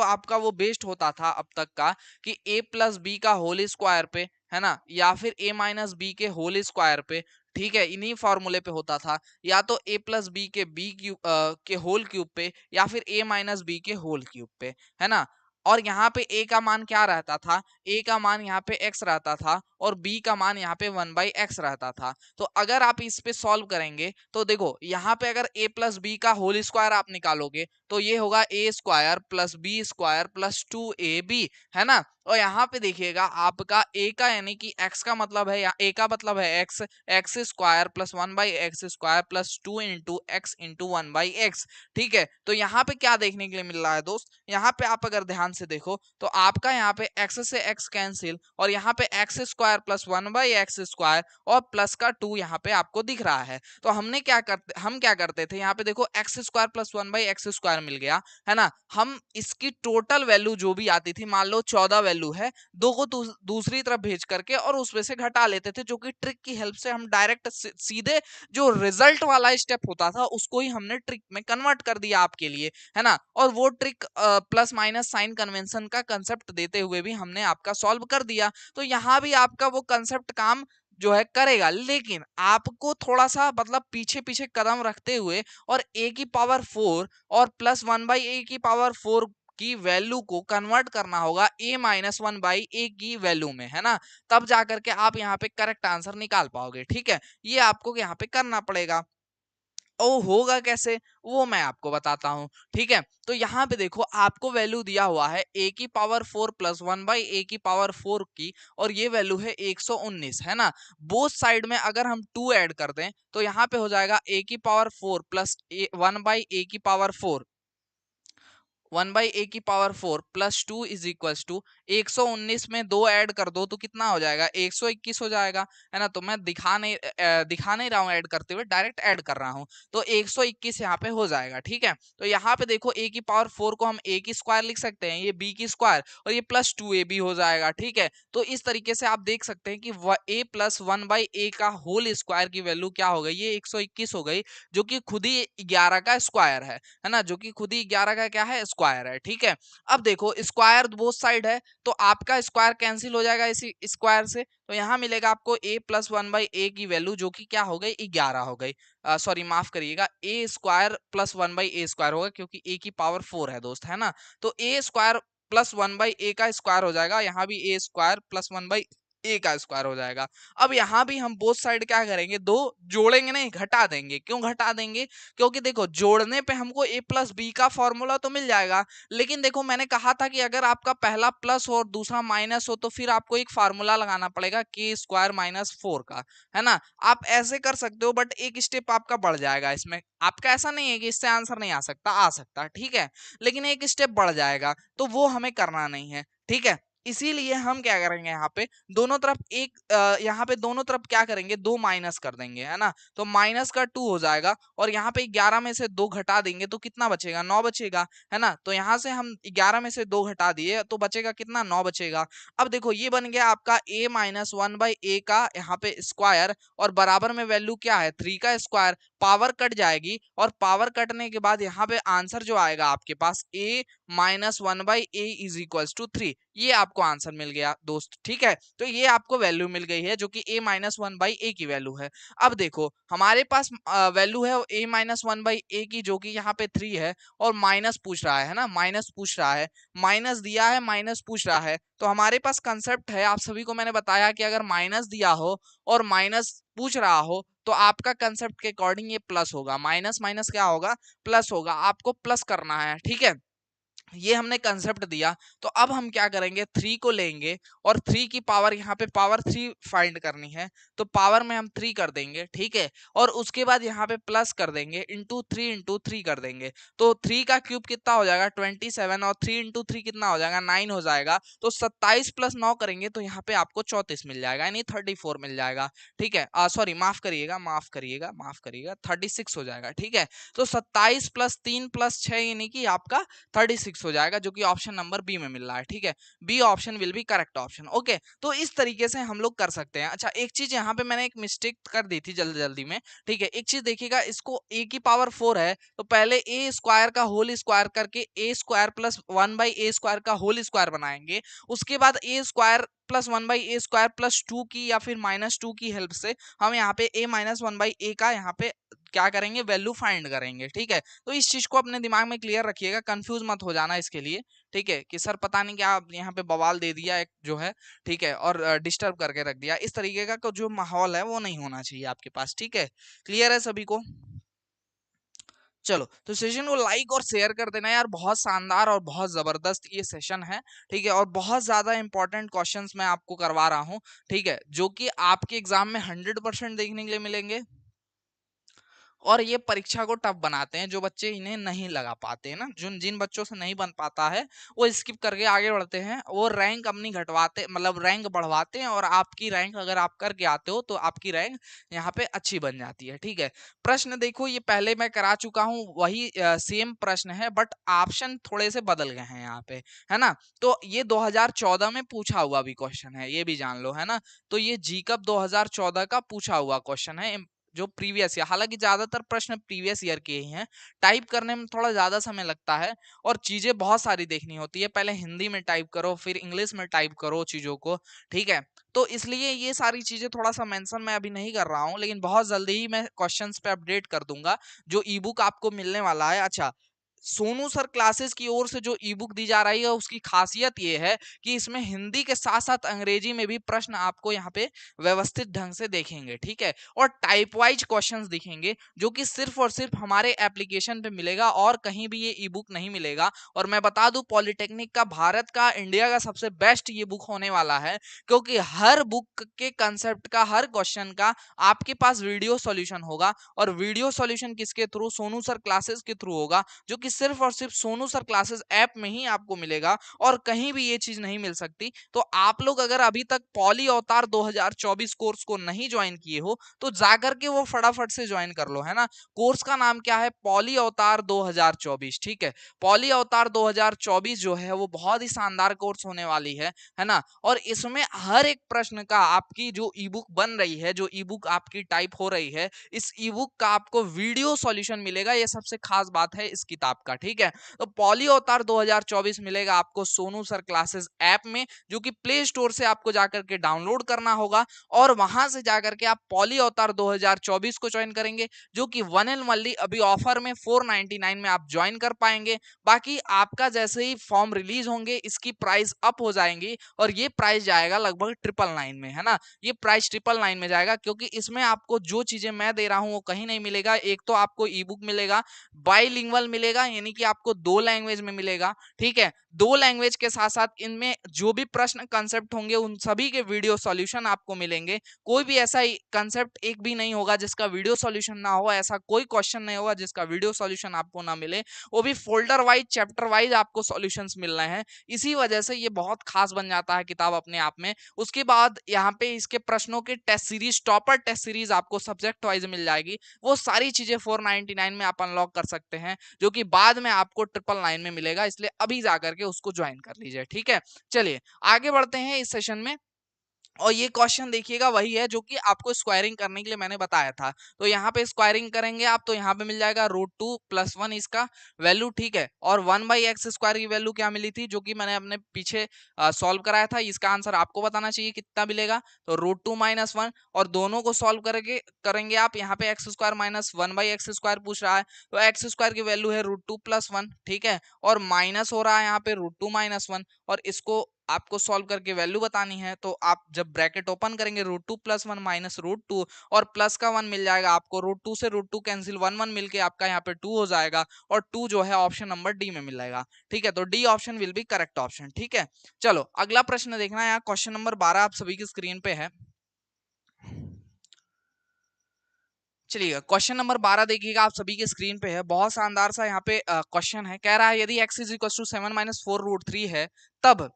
आपका वो बेस्ड होता था अब तक का कि a प्लस बी का होल स्क्वायर पे, है ना, या फिर a माइनस बी के होल स्क्वायर पे, ठीक है, इन्हीं फॉर्मूले पे होता था, या तो a प्लस बी के के होल क्यूब पे, या फिर a माइनस बी के होल क्यूब पे, है ना। और यहाँ पे a का मान क्या रहता था, a का मान यहाँ पे x रहता था और b का मान यहाँ पे 1/x रहता था। तो अगर आप इस पे सॉल्व करेंगे तो देखो यहाँ पे अगर a प्लस बी का होल स्क्वायर आप निकालोगे तो ये होगा a² plus b² plus 2ab, है ना। और यहाँ पे देखिएगा आपका a का यानी कि x का मतलब है, a का मतलब है x² plus 1/x² plus 2 into x into 1/x, ठीक है। तो यहाँ पे क्या देखने के लिए मिल रहा है दोस्त, यहाँ पे आप अगर ध्यान से देखो तो आपका यहाँ पे x से x कैंसिल और यहाँ पे x² प्लस 1/x² और प्लस का 2 यहाँ पे आपको दिख रहा है। तो हम क्या करते थे, यहाँ पे देखो x² प्लस 1/x² मिल गया, है ना। हम इसकी टोटल वैल्यू जो भी आती थी, मान लो 14 वैल्यू है, दो को दूसरी तरफ भेज करके और उसमें से घटा लेते थे, जो कि ट्रिक की हेल्प से हम डायरेक्ट सीधे जो रिजल्ट वाला स्टेप होता था उसको ही हमने ट्रिक में कन्वर्ट कर दिया आपके लिए, है ना। और वो trick plus minus sign convention का कंसेप्ट देते हुए भी हमने आपका सॉल्व कर दिया। तो यहाँ भी आपका वो कंसेप्ट काम जो है करेगा, लेकिन आपको थोड़ा सा मतलब पीछे पीछे कदम रखते हुए और a⁴ और प्लस 1/a⁴ की वैल्यू को कन्वर्ट करना होगा a-1/a की वैल्यू में, है ना। तब जाकर के आप यहाँ पे करेक्ट आंसर निकाल पाओगे, ठीक है। ये आपको यहाँ पे करना पड़ेगा। ओ होगा कैसे वो मैं आपको बताता हूँ, ठीक है। तो यहाँ पे देखो आपको वैल्यू दिया हुआ है a⁴ प्लस 1/a⁴ की, और ये वैल्यू है 119, है ना। बोथ साइड में अगर हम 2 ऐड कर दें तो यहाँ पे हो जाएगा a⁴ plus 1/a⁴, 1/a⁴ plus 2 is equal to 119 में 2 ऐड कर दो तो कितना हो जाएगा, 121 हो जाएगा, है ना। तो मैं दिखा नहीं रहा हूँ ऐड करते हुए, डायरेक्ट ऐड कर रहा हूँ, तो 121 यहाँ पे हो जाएगा। ठीक है, तो यहाँ पे देखो a⁴ को हम a की स्क्वायर लिख सकते हैं, ये b की स्क्वायर, और ये प्लस 2ab हो जाएगा। ठीक है, तो इस तरीके से आप देख सकते हैं कि a प्लस 1/a का होल स्क्वायर की वैल्यू क्या हो गई, ये 121 हो गई, जो कि खुद ही 11 का स्क्वायर है ना, जो कि खुद ही 11 का क्या है, स्क्वायर है। ठीक है, अब देखो स्क्वायर बोथ साइड है, तो आपका स्क्वायर कैंसिल हो जाएगा इसी स्क्वायर से, तो यहाँ मिलेगा आपको a प्लस 1/a की वैल्यू, जो कि क्या हो गई, 11 हो गई। सॉरी माफ करिएगा, a square plus 1/a square होगा, क्योंकि a⁴ है दोस्त, है ना। तो a स्क्वायर प्लस 1/a का स्क्वायर हो जाएगा, यहाँ भी a स्क्वायर प्लस 1/a का स्क्वायर हो जाएगा। अब यहाँ भी हम बोथ साइड क्या करेंगे, दो जोड़ेंगे नहीं, घटा देंगे। क्यों घटा देंगे, क्योंकि देखो जोड़ने पे हमको a प्लस b का फॉर्मूला तो मिल जाएगा, लेकिन देखो मैंने कहा था कि अगर आपका पहला प्लस हो और दूसरा माइनस हो, तो फिर आपको एक फार्मूला लगाना पड़ेगा k² - 4 का, है ना। आप ऐसे कर सकते हो, बट एक स्टेप आपका बढ़ जाएगा इसमें। आपका ऐसा नहीं है कि इससे आंसर नहीं आ सकता, ठीक है, लेकिन एक स्टेप बढ़ जाएगा, तो वो हमें करना नहीं है। ठीक है, इसीलिए हम क्या करेंगे, यहाँ पे दोनों तरफ यहाँ पे दोनों तरफ क्या करेंगे, 2 माइनस कर देंगे, है ना। तो माइनस का 2 हो जाएगा, और यहाँ पे 11 में से 2 घटा देंगे तो कितना बचेगा, 9 बचेगा, है ना। तो यहाँ से हम 11 में से 2 घटा दिए तो बचेगा कितना, 9 बचेगा। अब देखो ये बन गया आपका a - 1/a का यहाँ पे स्क्वायर, और बराबर में वैल्यू क्या है, 3 का स्क्वायर। पावर कट जाएगी, और पावर कटने के बाद यहाँ पे आंसर जो आएगा आपके पास a - 1/a is equal to 3, ये आपको आंसर मिल गया दोस्त। ठीक है, तो ये आपको वैल्यू मिल गई है, जो कि a - 1/a की वैल्यू है। अब देखो हमारे पास वैल्यू है a - 1/a की, जो कि यहाँ पे 3 है, और माइनस पूछ रहा है ना, माइनस पूछ रहा है, माइनस दिया है, माइनस पूछ रहा है। तो हमारे पास कंसेप्ट है, आप सभी को मैंने बताया कि अगर माइनस दिया हो और माइनस पूछ रहा हो, तो आपका कंसेप्ट के अकॉर्डिंग ये प्लस होगा, माइनस माइनस क्या होगा, प्लस होगा। आपको प्लस करना है। ठीक है, ये हमने कंसेप्ट दिया, तो अब हम क्या करेंगे, 3 को लेंगे, और 3 की पावर, यहाँ पे पावर 3 फाइंड करनी है, तो पावर में हम 3 कर देंगे। ठीक है, और उसके बाद यहाँ पे प्लस कर देंगे, इंटू 3 कर देंगे, तो 3 का क्यूब कितना हो जाएगा, 27, और 3 इंटू 3 कितना हो जाएगा, 9 हो जाएगा। तो 27 प्लस 9 करेंगे तो यहाँ पे आपको 34 मिल जाएगा, यानी 34 मिल जाएगा। ठीक है, सॉरी माफ करिएगा 36 हो जाएगा। ठीक है, तो 27 प्लस 3 प्लस 6 यानी कि आपका 36 हो जाएगा, जो कि ऑप्शन नंबर बी में मिल रहा है। ठीक है, B option will be correct option. Okay, तो इस तरीके से हम लोग कर सकते हैं। अच्छा, एक चीज यहाँ पे मैंने एक मिस्टेक कर दी थी जल्दी जल्दी में। ठीक है, एक चीज देखिएगा, इसको a⁴ है, तो पहले a स्क्वायर का होल स्क्वायर करके a² प्लस 1/a² का होल स्क्वायर बनाएंगे। उसके बाद a² प्लस 1/a² प्लस 2 की या फिर -2 की हेल्प से हम यहाँ पे a - 1/a का यहाँ पे क्या करेंगे, वैल्यू फाइंड करेंगे। ठीक है, तो इस चीज को अपने दिमाग में क्लियर रखिएगा, कंफ्यूज मत हो जाना इसके लिए। ठीक है, कि सर पता नहीं क्या यहाँ पे बवाल दे दिया एक जो है, ठीक है, और डिस्टर्ब करके रख दिया, इस तरीके का जो माहौल है वो नहीं होना चाहिए आपके पास। ठीक है, क्लियर है सभी को। चलो, तो सेशन को लाइक और शेयर कर देना यार, बहुत शानदार और बहुत जबरदस्त ये सेशन है। ठीक है, और बहुत ज्यादा इंपॉर्टेंट क्वेश्चंस मैं आपको करवा रहा हूँ। ठीक है, जो कि आपके एग्जाम में 100% देखने के लिए मिलेंगे, और ये परीक्षा को टफ बनाते हैं। जो बच्चे इन्हें नहीं लगा पाते हैं ना, जिन बच्चों से नहीं बन पाता है, वो स्किप करके आगे बढ़ते हैं, वो रैंक अपनी घटवाते, मतलब रैंक बढ़वाते हैं, और आपकी रैंक अगर आप करके आते हो तो आपकी रैंक यहाँ पे अच्छी बन जाती है। ठीक है, प्रश्न देखो, ये पहले मैं करा चुका हूँ, वही सेम प्रश्न है, बट ऑप्शन थोड़े से बदल गए हैं यहाँ पे, है ना। तो ये 2014 में पूछा हुआ भी क्वेश्चन है, ये भी जान लो, है ना। तो ये जीकअप 2014 का पूछा हुआ क्वेश्चन है, जो प्रीवियस ईयर, हालांकि ज्यादातर प्रश्न प्रीवियस ईयर के ही हैं। टाइप करने में थोड़ा ज्यादा समय लगता है, और चीजें बहुत सारी देखनी होती है, पहले हिंदी में टाइप करो, फिर इंग्लिश में टाइप करो चीजों को। ठीक है, तो इसलिए ये सारी चीजें थोड़ा सा मेंशन मैं अभी नहीं कर रहा हूँ, लेकिन बहुत जल्दी ही मैं क्वेश्चंस पे अपडेट कर दूंगा, जो ई बुक आपको मिलने वाला है। अच्छा, सोनू सर क्लासेस की ओर से जो ई बुक दी जा रही है, उसकी खासियत ये है कि इसमें हिंदी के साथ साथ अंग्रेजी में भी प्रश्न आपको यहाँ पे व्यवस्थित ढंग से देखेंगे। ठीक है, और टाइप वाइज क्वेश्चंस दिखेंगे, जो कि सिर्फ और सिर्फ हमारे एप्लीकेशन पे मिलेगा, और कहीं भी ये ई बुक नहीं मिलेगा। और मैं बता दूं, पॉलिटेक्निक का, भारत का, इंडिया का सबसे बेस्ट ये बुक होने वाला है, क्योंकि हर बुक के कंसेप्ट का, हर क्वेश्चन का आपके पास वीडियो सॉल्यूशन होगा, और वीडियो सॉल्यूशन किसके थ्रू, सोनू सर क्लासेस के थ्रू होगा, जो कि सिर्फ और सिर्फ सोनू सर क्लासेस ऐप में ही आपको मिलेगा और कहीं भी ये चीज नहीं मिल सकती। तो आप लोग अगर अभी तक पॉली अवतार 2024 कोर्स को नहीं ज्वाइन किए हो तो जाकर के वो फटाफट से ज्वाइन कर लो, है ना। कोर्स का नाम क्या है? पॉली अवतार 2024, ठीक है। पॉली अवतार 2024 जो है वो बहुत ही शानदार कोर्स होने वाली है ना। और इसमें हर एक प्रश्न का आपकी जो ई बुक बन रही है, जो ई बुक आपकी टाइप हो रही है, इस ई बुक का आपको वीडियो सॉल्यूशन मिलेगा। ये सबसे खास बात है इस किताब का, ठीक है। तो पॉली अवतार 2024 मिलेगा आपको सोनू सर क्लासेस ऐप में, जो कि प्ले स्टोर से आपको जाकर के डाउनलोड करना होगा और वहां से जाकर के आप पॉली अवतार 2024 को ज्वाइन करेंगे, जो कि वन एंड ओनली अभी ऑफर में 499 में आप ज्वाइन कर पाएंगे। बाकी आपका जैसे ही फॉर्म रिलीज होंगे इसकी प्राइस अप हो जाएंगी और ये प्राइस जाएगा लगभग 999 में, है ना। ये प्राइस 999 में जाएगा क्योंकि इसमें आपको जो चीजें मैं दे रहा हूं वो कहीं नहीं मिलेगा। एक तो आपको ई बुक मिलेगा, बाईलिंगुअल मिलेगा, यानी कि आपको 2 लैंग्वेज में मिलेगा, ठीक है। 2 लैंग्वेज के साथ साथ इनमें जो भी प्रश्न कंसेप्ट होंगे उन सभी के वीडियो सॉल्यूशन आपको मिलेंगे। कोई भी ऐसा कंसेप्ट एक भी नहीं होगा जिसका वीडियो सॉल्यूशन ना हो, ऐसा कोई क्वेश्चन नहीं होगा जिसका वीडियो सॉल्यूशन आपको ना मिले। वो भी फोल्डर वाइज, चैप्टर वाइज आपको सॉल्यूशंस मिल रहे हैं। इसी वजह से ये बहुत खास बन जाता है किताब अपने आप में। उसके बाद यहाँ पे इसके प्रश्नों के test series, topper test series आपको सब्जेक्ट वाइज मिल जाएगी। वो सारी चीजें 499 में आप अनलॉक कर सकते हैं, जो कि बाद में आपको 999 में मिलेगा। इसलिए अभी जाकर के उसको ज्वाइन कर लीजिए, ठीक है। चलिए आगे बढ़ते हैं इस सेशन में। और ये क्वेश्चन देखिएगा वही है जो कि आपको स्क्वायरिंग करने के लिए मैंने बताया था। तो यहाँ पे स्क्वायरिंग करेंगे आप तो यहाँ पे मिल जाएगा √2 + 1 इसका वैल्यू, ठीक है। और 1/x² की वैल्यू क्या मिली थी जो कि मैंने अपने पीछे सॉल्व कराया था। इसका आंसर आपको बताना चाहिए कितना मिलेगा। तो √2 - 1 और दोनों को सॉल्व करके करेंगे आप। यहाँ पे x² - 1/x² पूछ रहा है तो x² की वैल्यू है √2 + 1, ठीक है। और माइनस हो रहा है यहाँ पे √2 - 1 और इसको आपको सॉल्व करके वैल्यू बतानी है। तो आप जब ब्रैकेट ओपन करेंगे √2 + 1 - √2 और प्लस का 1 मिल जाएगा आपको। √2 से √2 कैंसिल, 1 1 मिलके आपका यहाँ पे 2 हो जाएगा और 2 जो है ऑप्शन नंबर डी में मिल जाएगा, ठीक है। तो D option will be correct option, ठीक है। चलो अगला प्रश्न देखना है। यहाँ क्वेश्चन नंबर 12 आप सभी की स्क्रीन पे है। चलिए क्वेश्चन नंबर 12 देखिएगा, आप सभी के स्क्रीन पे है। बहुत शानदार सा यहाँ पे क्वेश्चन है। कह रहा है यदि x = 7 - 4√3 है तब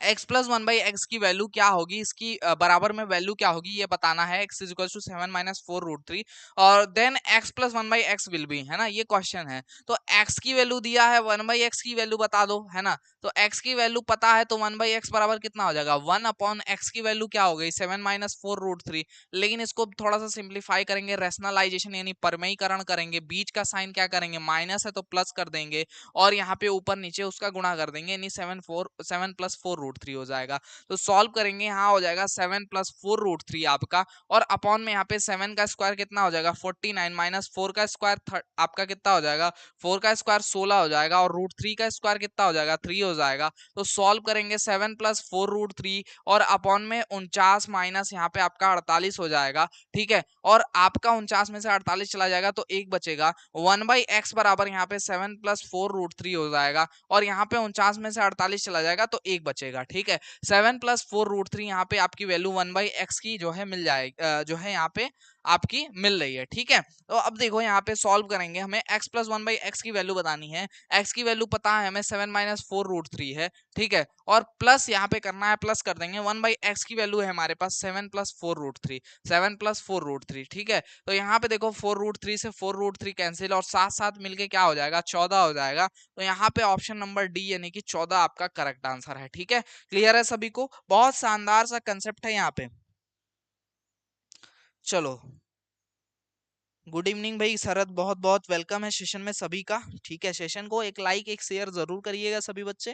x+1/x की वैल्यू क्या होगी, इसकी बराबर में वैल्यू क्या होगी ये बताना है। x = 7 - 4√3 और देन x+1/x विल बी, है ना। ये क्वेश्चन है। तो x की वैल्यू दिया है, 1/x की वैल्यू बता दो, है ना। तो x की वैल्यू पता है तो 1/x बराबर कितना हो जाएगा, 1/x की वैल्यू क्या हो गई 7 - 4√3। लेकिन इसको थोड़ा सा सिंप्लीफाई करेंगे, रैशनलाइजेशन यानी परमेयीकरण करेंगे। बीच का साइन क्या करेंगे, माइनस है तो प्लस कर देंगे और यहाँ पे ऊपर नीचे उसका गुणा कर देंगे, यानी 7 + 4√3 हो जाएगा। तो सॉल्व करेंगे, यहाँ हो जाएगा 7 + 4√3 आपका और अपॉन में यहाँ पे 7 का स्क्वायर कितना हो जाएगा 49 माइनस 4 का स्क्वायर आपका कितना हो जाएगा 4 का स्क्वायर 16 हो जाएगा और √3 का स्क्वायर कितना हो जाएगा 3 हो जाएगा। तो सॉल्व करेंगे 7 + 4√3 और अपॉन में 49 माइनस यहाँ पे आपका 48 हो जाएगा, ठीक है। और आपका 49 में से 48 चला जाएगा तो एक बचेगा। 1/x बराबर यहाँ पे 7 + 4√3 हो जाएगा और यहाँ पे 49 में से 48 चला जाएगा तो एक बचेगा, ठीक है। 7 + 4√3 यहाँ पे आपकी वैल्यू 1/x की जो है मिल जाएगी, जो है यहाँ पे आपकी मिल रही है, ठीक है। तो अब देखो यहाँ पे सॉल्व करेंगे, हमें x + 1/x की वैल्यू बतानी है। x की वैल्यू पता है हमें 7 - 4√3 है, ठीक है। और प्लस यहाँ पे करना है, प्लस कर देंगे। 1/x की वैल्यू है हमारे पास 7 + 4√3, 7 + 4√3, ठीक है। तो यहाँ पे देखो 4√3 से 4√3 कैंसिल और साथ साथ मिलके क्या हो जाएगा 14 हो जाएगा। तो यहाँ पे ऑप्शन नंबर डी यानी कि 14 आपका करेक्ट आंसर है, ठीक है। क्लियर है सभी को? बहुत शानदार सा कंसेप्ट है यहाँ पे। चलो गुड इवनिंग भाई शरद, बहुत बहुत वेलकम है सेशन में सभी का, ठीक है। सेशन को एक लाइक एक शेयर जरूर करिएगा सभी बच्चे,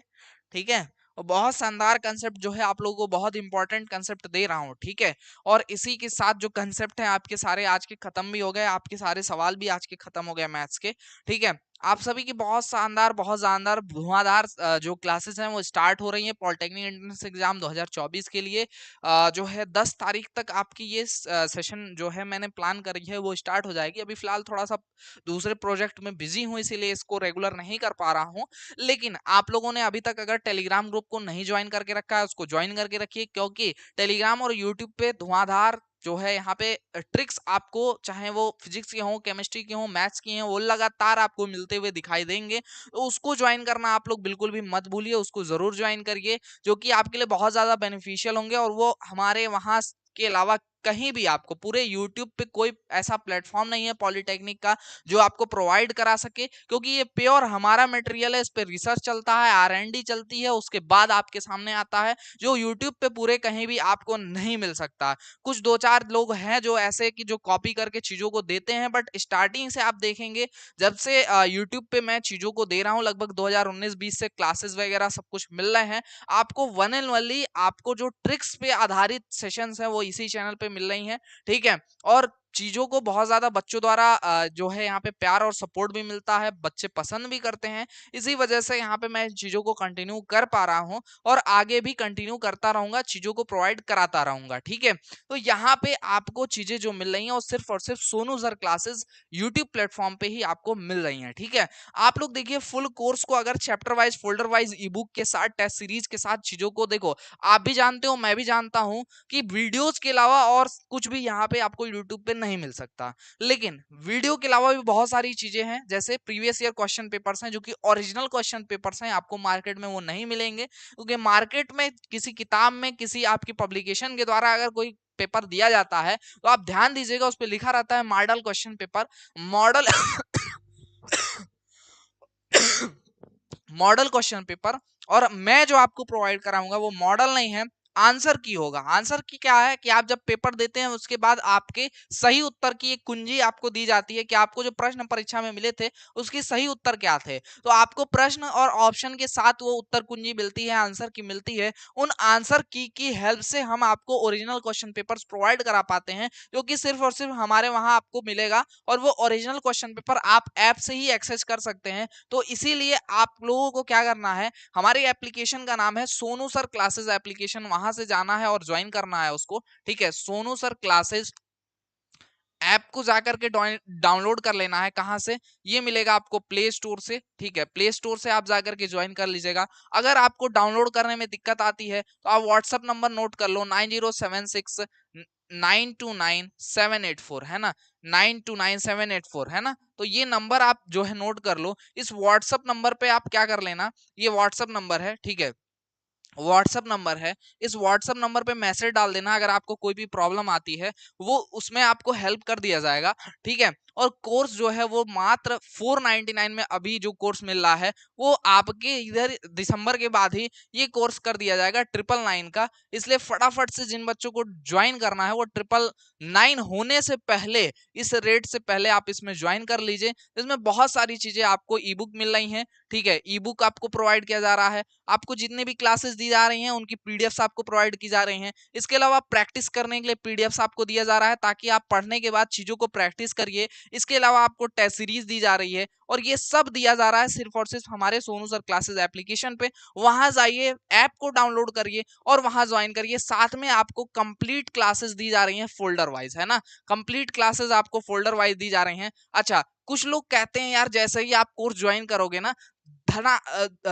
ठीक है। और बहुत शानदार कंसेप्ट जो है आप लोगों को बहुत इंपॉर्टेंट कंसेप्ट दे रहा हूँ, ठीक है। और इसी के साथ जो कंसेप्ट है आपके सारे आज के खत्म भी हो गए, आपके सारे सवाल भी आज के खत्म हो गए मैथ्स के, ठीक है। आप सभी की बहुत शानदार बहुत शानदार धुआंधार जो क्लासेस हैं वो स्टार्ट हो रही हैं पॉलिटेक्निक एंट्रेंस एग्जाम 2024 के लिए। जो है 10 तारीख तक आपकी ये सेशन जो है मैंने प्लान करी है वो स्टार्ट हो जाएगी। अभी फिलहाल थोड़ा सा दूसरे प्रोजेक्ट में बिजी हूँ इसीलिए इसको रेगुलर नहीं कर पा रहा हूँ। लेकिन आप लोगों ने अभी तक अगर टेलीग्राम ग्रुप को नहीं ज्वाइन करके रखा है उसको ज्वाइन करके रखिए, क्योंकि टेलीग्राम और यूट्यूब पे धुआंधार जो है यहाँ पे ट्रिक्स आपको चाहे वो फिजिक्स के हो, केमिस्ट्री के हो, मैथ्स की हो, वो लगातार आपको मिलते हुए दिखाई देंगे। तो उसको ज्वाइन करना आप लोग बिल्कुल भी मत भूलिए, उसको जरूर ज्वाइन करिए, जो कि आपके लिए बहुत ज्यादा बेनिफिशियल होंगे। और वो हमारे वहां के अलावा कहीं भी आपको पूरे YouTube पे कोई ऐसा प्लेटफॉर्म नहीं है पॉलिटेक्निक का जो आपको प्रोवाइड करा सके, क्योंकि ये प्योर हमारा मटेरियल है, इस पे रिसर्च चलता है, R&D चलती है, उसके बाद आपके सामने आता है, जो YouTube पे पूरे कहीं भी आपको नहीं मिल सकता। कुछ दो चार लोग हैं जो ऐसे कि जो कॉपी करके चीजों को देते हैं, बट स्टार्टिंग से आप देखेंगे जब से YouTube पे मैं चीजों को दे रहा हूँ, लगभग 2019-20 से क्लासेस वगैरह सब कुछ मिल रहे हैं आपको, वन एंड ओनली आपको जो ट्रिक्स पे आधारित सेशंस है वो इसी चैनल पे मिल रही हैं, ठीक है। और चीजों को बहुत ज्यादा बच्चों द्वारा जो है यहाँ पे प्यार और सपोर्ट भी मिलता है, बच्चे पसंद भी करते हैं, इसी वजह से यहाँ पे मैं चीजों को कंटिन्यू कर पा रहा हूँ और आगे भी कंटिन्यू करता रहूंगा, चीजों को प्रोवाइड कराता रहूंगा, ठीक है। तो यहाँ पे आपको चीजें जो मिल रही हैं वो सिर्फ और सिर्फ Sonu sir classes YouTube platform पे ही आपको मिल रही हैं, ठीक है। आप लोग देखिए फुल कोर्स को अगर चैप्टर वाइज, फोल्डर वाइज, ई बुक के साथ, टेस्ट सीरीज के साथ चीजों को देखो, आप भी जानते हो, मैं भी जानता हूं कि वीडियोस के अलावा और कुछ भी यहाँ पे आपको यूट्यूब पे नहीं मिल सकता, लेकिन वीडियो के अलावा भी बहुत सारी चीजें हैं, जैसे प्रीवियस ईयर क्वेश्चन पेपर्स हैं जो कि ओरिजिनल क्वेश्चन पेपर्स हैं, आपको मार्केट में वो नहीं मिलेंगे, क्योंकि मार्केट में किसी किताब में, किसी आपकी पब्लिकेशन के द्वारा अगर कोई पेपर दिया जाता है तो आप ध्यान दीजिएगा उस पर लिखा रहता है model question paper, model model question paper. और मैं जो आपको प्रोवाइड कराऊंगा वो मॉडल नहीं है, आंसर की होगा। आंसर की क्या है कि आप जब पेपर देते हैं उसके बाद आपके सही उत्तर की एक कुंजी आपको दी जाती है कि आपको जो प्रश्न परीक्षा में मिले थे उसके सही उत्तर क्या थे, तो आपको प्रश्न और ऑप्शन के साथ वो उत्तर कुंजी मिलती है, आंसर की मिलती है। उन आंसर की हेल्प से हम आपको ओरिजिनल क्वेश्चन पेपर्स प्रोवाइड करा पाते हैं, जो कि सिर्फ और सिर्फ हमारे वहां आपको मिलेगा, और वो ओरिजिनल क्वेश्चन पेपर आप ऐप से ही एक्सेस कर सकते हैं। तो इसीलिए आप लोगों को क्या करना है, हमारी एप्लीकेशन का नाम है सोनू सर क्लासेस एप्लीकेशन, वहां से जाना है और ज्वाइन करना है उसको, ठीक है। सोनू सर क्लासेस ऐप को जाकर के डाउनलोड कर लेना है। कहां से? ये मिलेगा आपको प्ले स्टोर से, ठीक है। प्ले स्टोर से आप जाकर के ज्वाइन कर लीजिएगा। अगर आपको डाउनलोड करने में दिक्कत आती है तो आप व्हाट्सएप नंबर नोट कर लो, 9076929784, है ना, 929784, है ना। तो ये नंबर आप जो है नोट कर लो। इस व्हाट्सएप नंबर पे आप क्या कर लेना, ये व्हाट्सएप नंबर है, ठीक है, व्हाट्सएप नंबर है, इस व्हाट्सएप नंबर पे मैसेज डाल देना अगर आपको कोई भी प्रॉब्लम आती है, वो उसमें आपको हेल्प कर दिया जाएगा, ठीक है। और कोर्स जो है वो मात्र 499 में अभी जो कोर्स मिल रहा है वो आपके इधर दिसंबर के बाद ही ये कोर्स कर दिया जाएगा 999 का। इसलिए फटाफट से जिन बच्चों को ज्वाइन करना है वो 999 होने से पहले, इस रेट से पहले आप इसमें ज्वाइन कर लीजिए। इसमें बहुत सारी चीजें आपको ई बुक मिल रही हैं, ठीक है, ई बुक आपको प्रोवाइड किया जा रहा है, आपको जितने भी क्लासेस दी जा रही हैं उनकी पीडीएफ्स आपको प्रोवाइड की जा रही हैं। इसके अलावा प्रैक्टिस करने के लिए पीडीएफ्स आपको दिया जा रहा है ताकि आप पढ़ने के बाद चीजों को प्रैक्टिस करिए। इसके अलावा आपको टेस्ट सीरीज दी जा रही है, और ये सब दिया जा रहा है सिर्फ और सिर्फ हमारे सोनू सर क्लासेस एप्लीकेशन पे। वहां जाइए, ऐप को डाउनलोड करिए और वहां ज्वाइन करिए। साथ में आपको कंप्लीट क्लासेस दी जा रही हैं फोल्डर वाइज, है ना, कंप्लीट क्लासेस आपको फोल्डर वाइज दी जा रही हैं। अच्छा, कुछ लोग कहते हैं यार जैसे ही आप कोर्स ज्वाइन करोगे ना, धना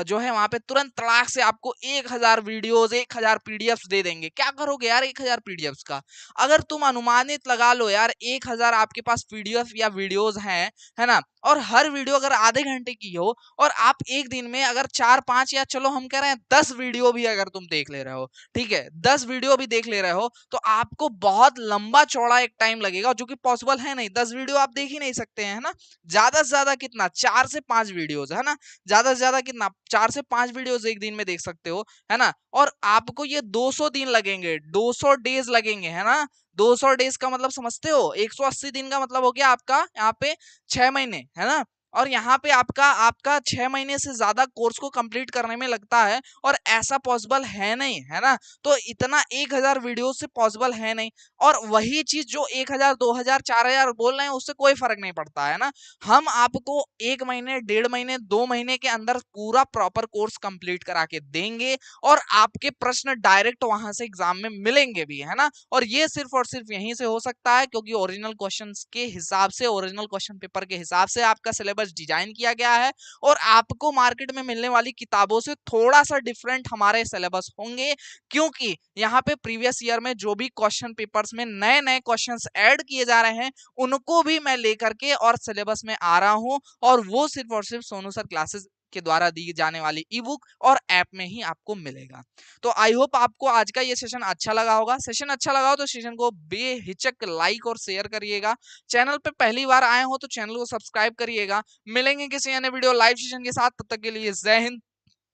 जो है वहां पे तुरंत तड़ाक से आपको 1000 वीडियोस, 1000 पीडीएफ्स दे देंगे। क्या करोगे यार 1000 पीडीएफ्स का? अगर तुम अनुमानित लगा लो यार 1000 आपके पास पीडीएफ या वीडियोस हैं, है ना, और हर वीडियो अगर आधे घंटे की हो, और आप एक दिन में अगर 4-5 या चलो हम कह रहे हैं 10 वीडियो भी अगर तुम देख ले रहे हो, ठीक है, 10 वीडियो भी देख ले रहे हो, तो आपको बहुत लंबा चौड़ा एक टाइम लगेगा, जो कि पॉसिबल है नहीं। 10 वीडियो आप देख ही नहीं सकते हैं, है ना। ज्यादा से ज्यादा कितना, 4 से 5 वीडियोस, है ना, ज्यादा से ज्यादा कितना, 4 से 5 वीडियोस एक दिन में देख सकते हो, है ना। और आपको ये 200 दिन लगेंगे, 200 डेज लगेंगे, है ना। 200 डेज का मतलब समझते हो, 180 दिन का मतलब हो गया आपका यहाँ पे 6 महीने, है ना। और यहाँ पे आपका आपका 6 महीने से ज्यादा कोर्स को कंप्लीट करने में लगता है, और ऐसा पॉसिबल है नहीं, है ना। तो इतना 1000 वीडियो से पॉसिबल है नहीं। और वही चीज जो 1000, 2000, 4000 बोल रहे हैं उससे कोई फर्क नहीं पड़ता, है ना। हम आपको 1 महीने, 1.5 महीने, 2 महीने के अंदर पूरा प्रॉपर कोर्स कंप्लीट करा के देंगे, और आपके प्रश्न डायरेक्ट वहां से एग्जाम में मिलेंगे भी, है ना। और ये सिर्फ और सिर्फ यहीं से हो सकता है क्योंकि ओरिजिनल क्वेश्चंस के हिसाब से, ओरिजिनल क्वेश्चन पेपर के हिसाब से आपका सिलेबस सिलेबस डिजाइन किया गया है और आपको मार्केट में मिलने वाली किताबों से थोड़ा सा डिफरेंट हमारे सिलेबस होंगे, क्योंकि यहाँ पे प्रीवियस ईयर में जो भी क्वेश्चन पेपर्स में नए नए क्वेश्चंस ऐड किए जा रहे हैं उनको भी मैं लेकर के और सिलेबस में आ रहा हूँ, और वो सिर्फ और सिर्फ सोनू सर क्लासेस के द्वारा दी जाने वाली ई बुक और ऐप में ही आपको मिलेगा। तो आई होप आपको आज का ये सेशन अच्छा लगा होगा। सेशन अच्छा लगा हो तो सेशन को बेहिचक लाइक और शेयर करिएगा। चैनल पे पहली बार आए हो तो चैनल को सब्सक्राइब करिएगा। मिलेंगे किसी अन्य वीडियो लाइव सेशन के साथ, तब तक के लिए जय हिंद,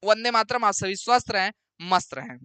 वंदे मातरम। आप सभी स्वस्थ रहें, मस्त रहें।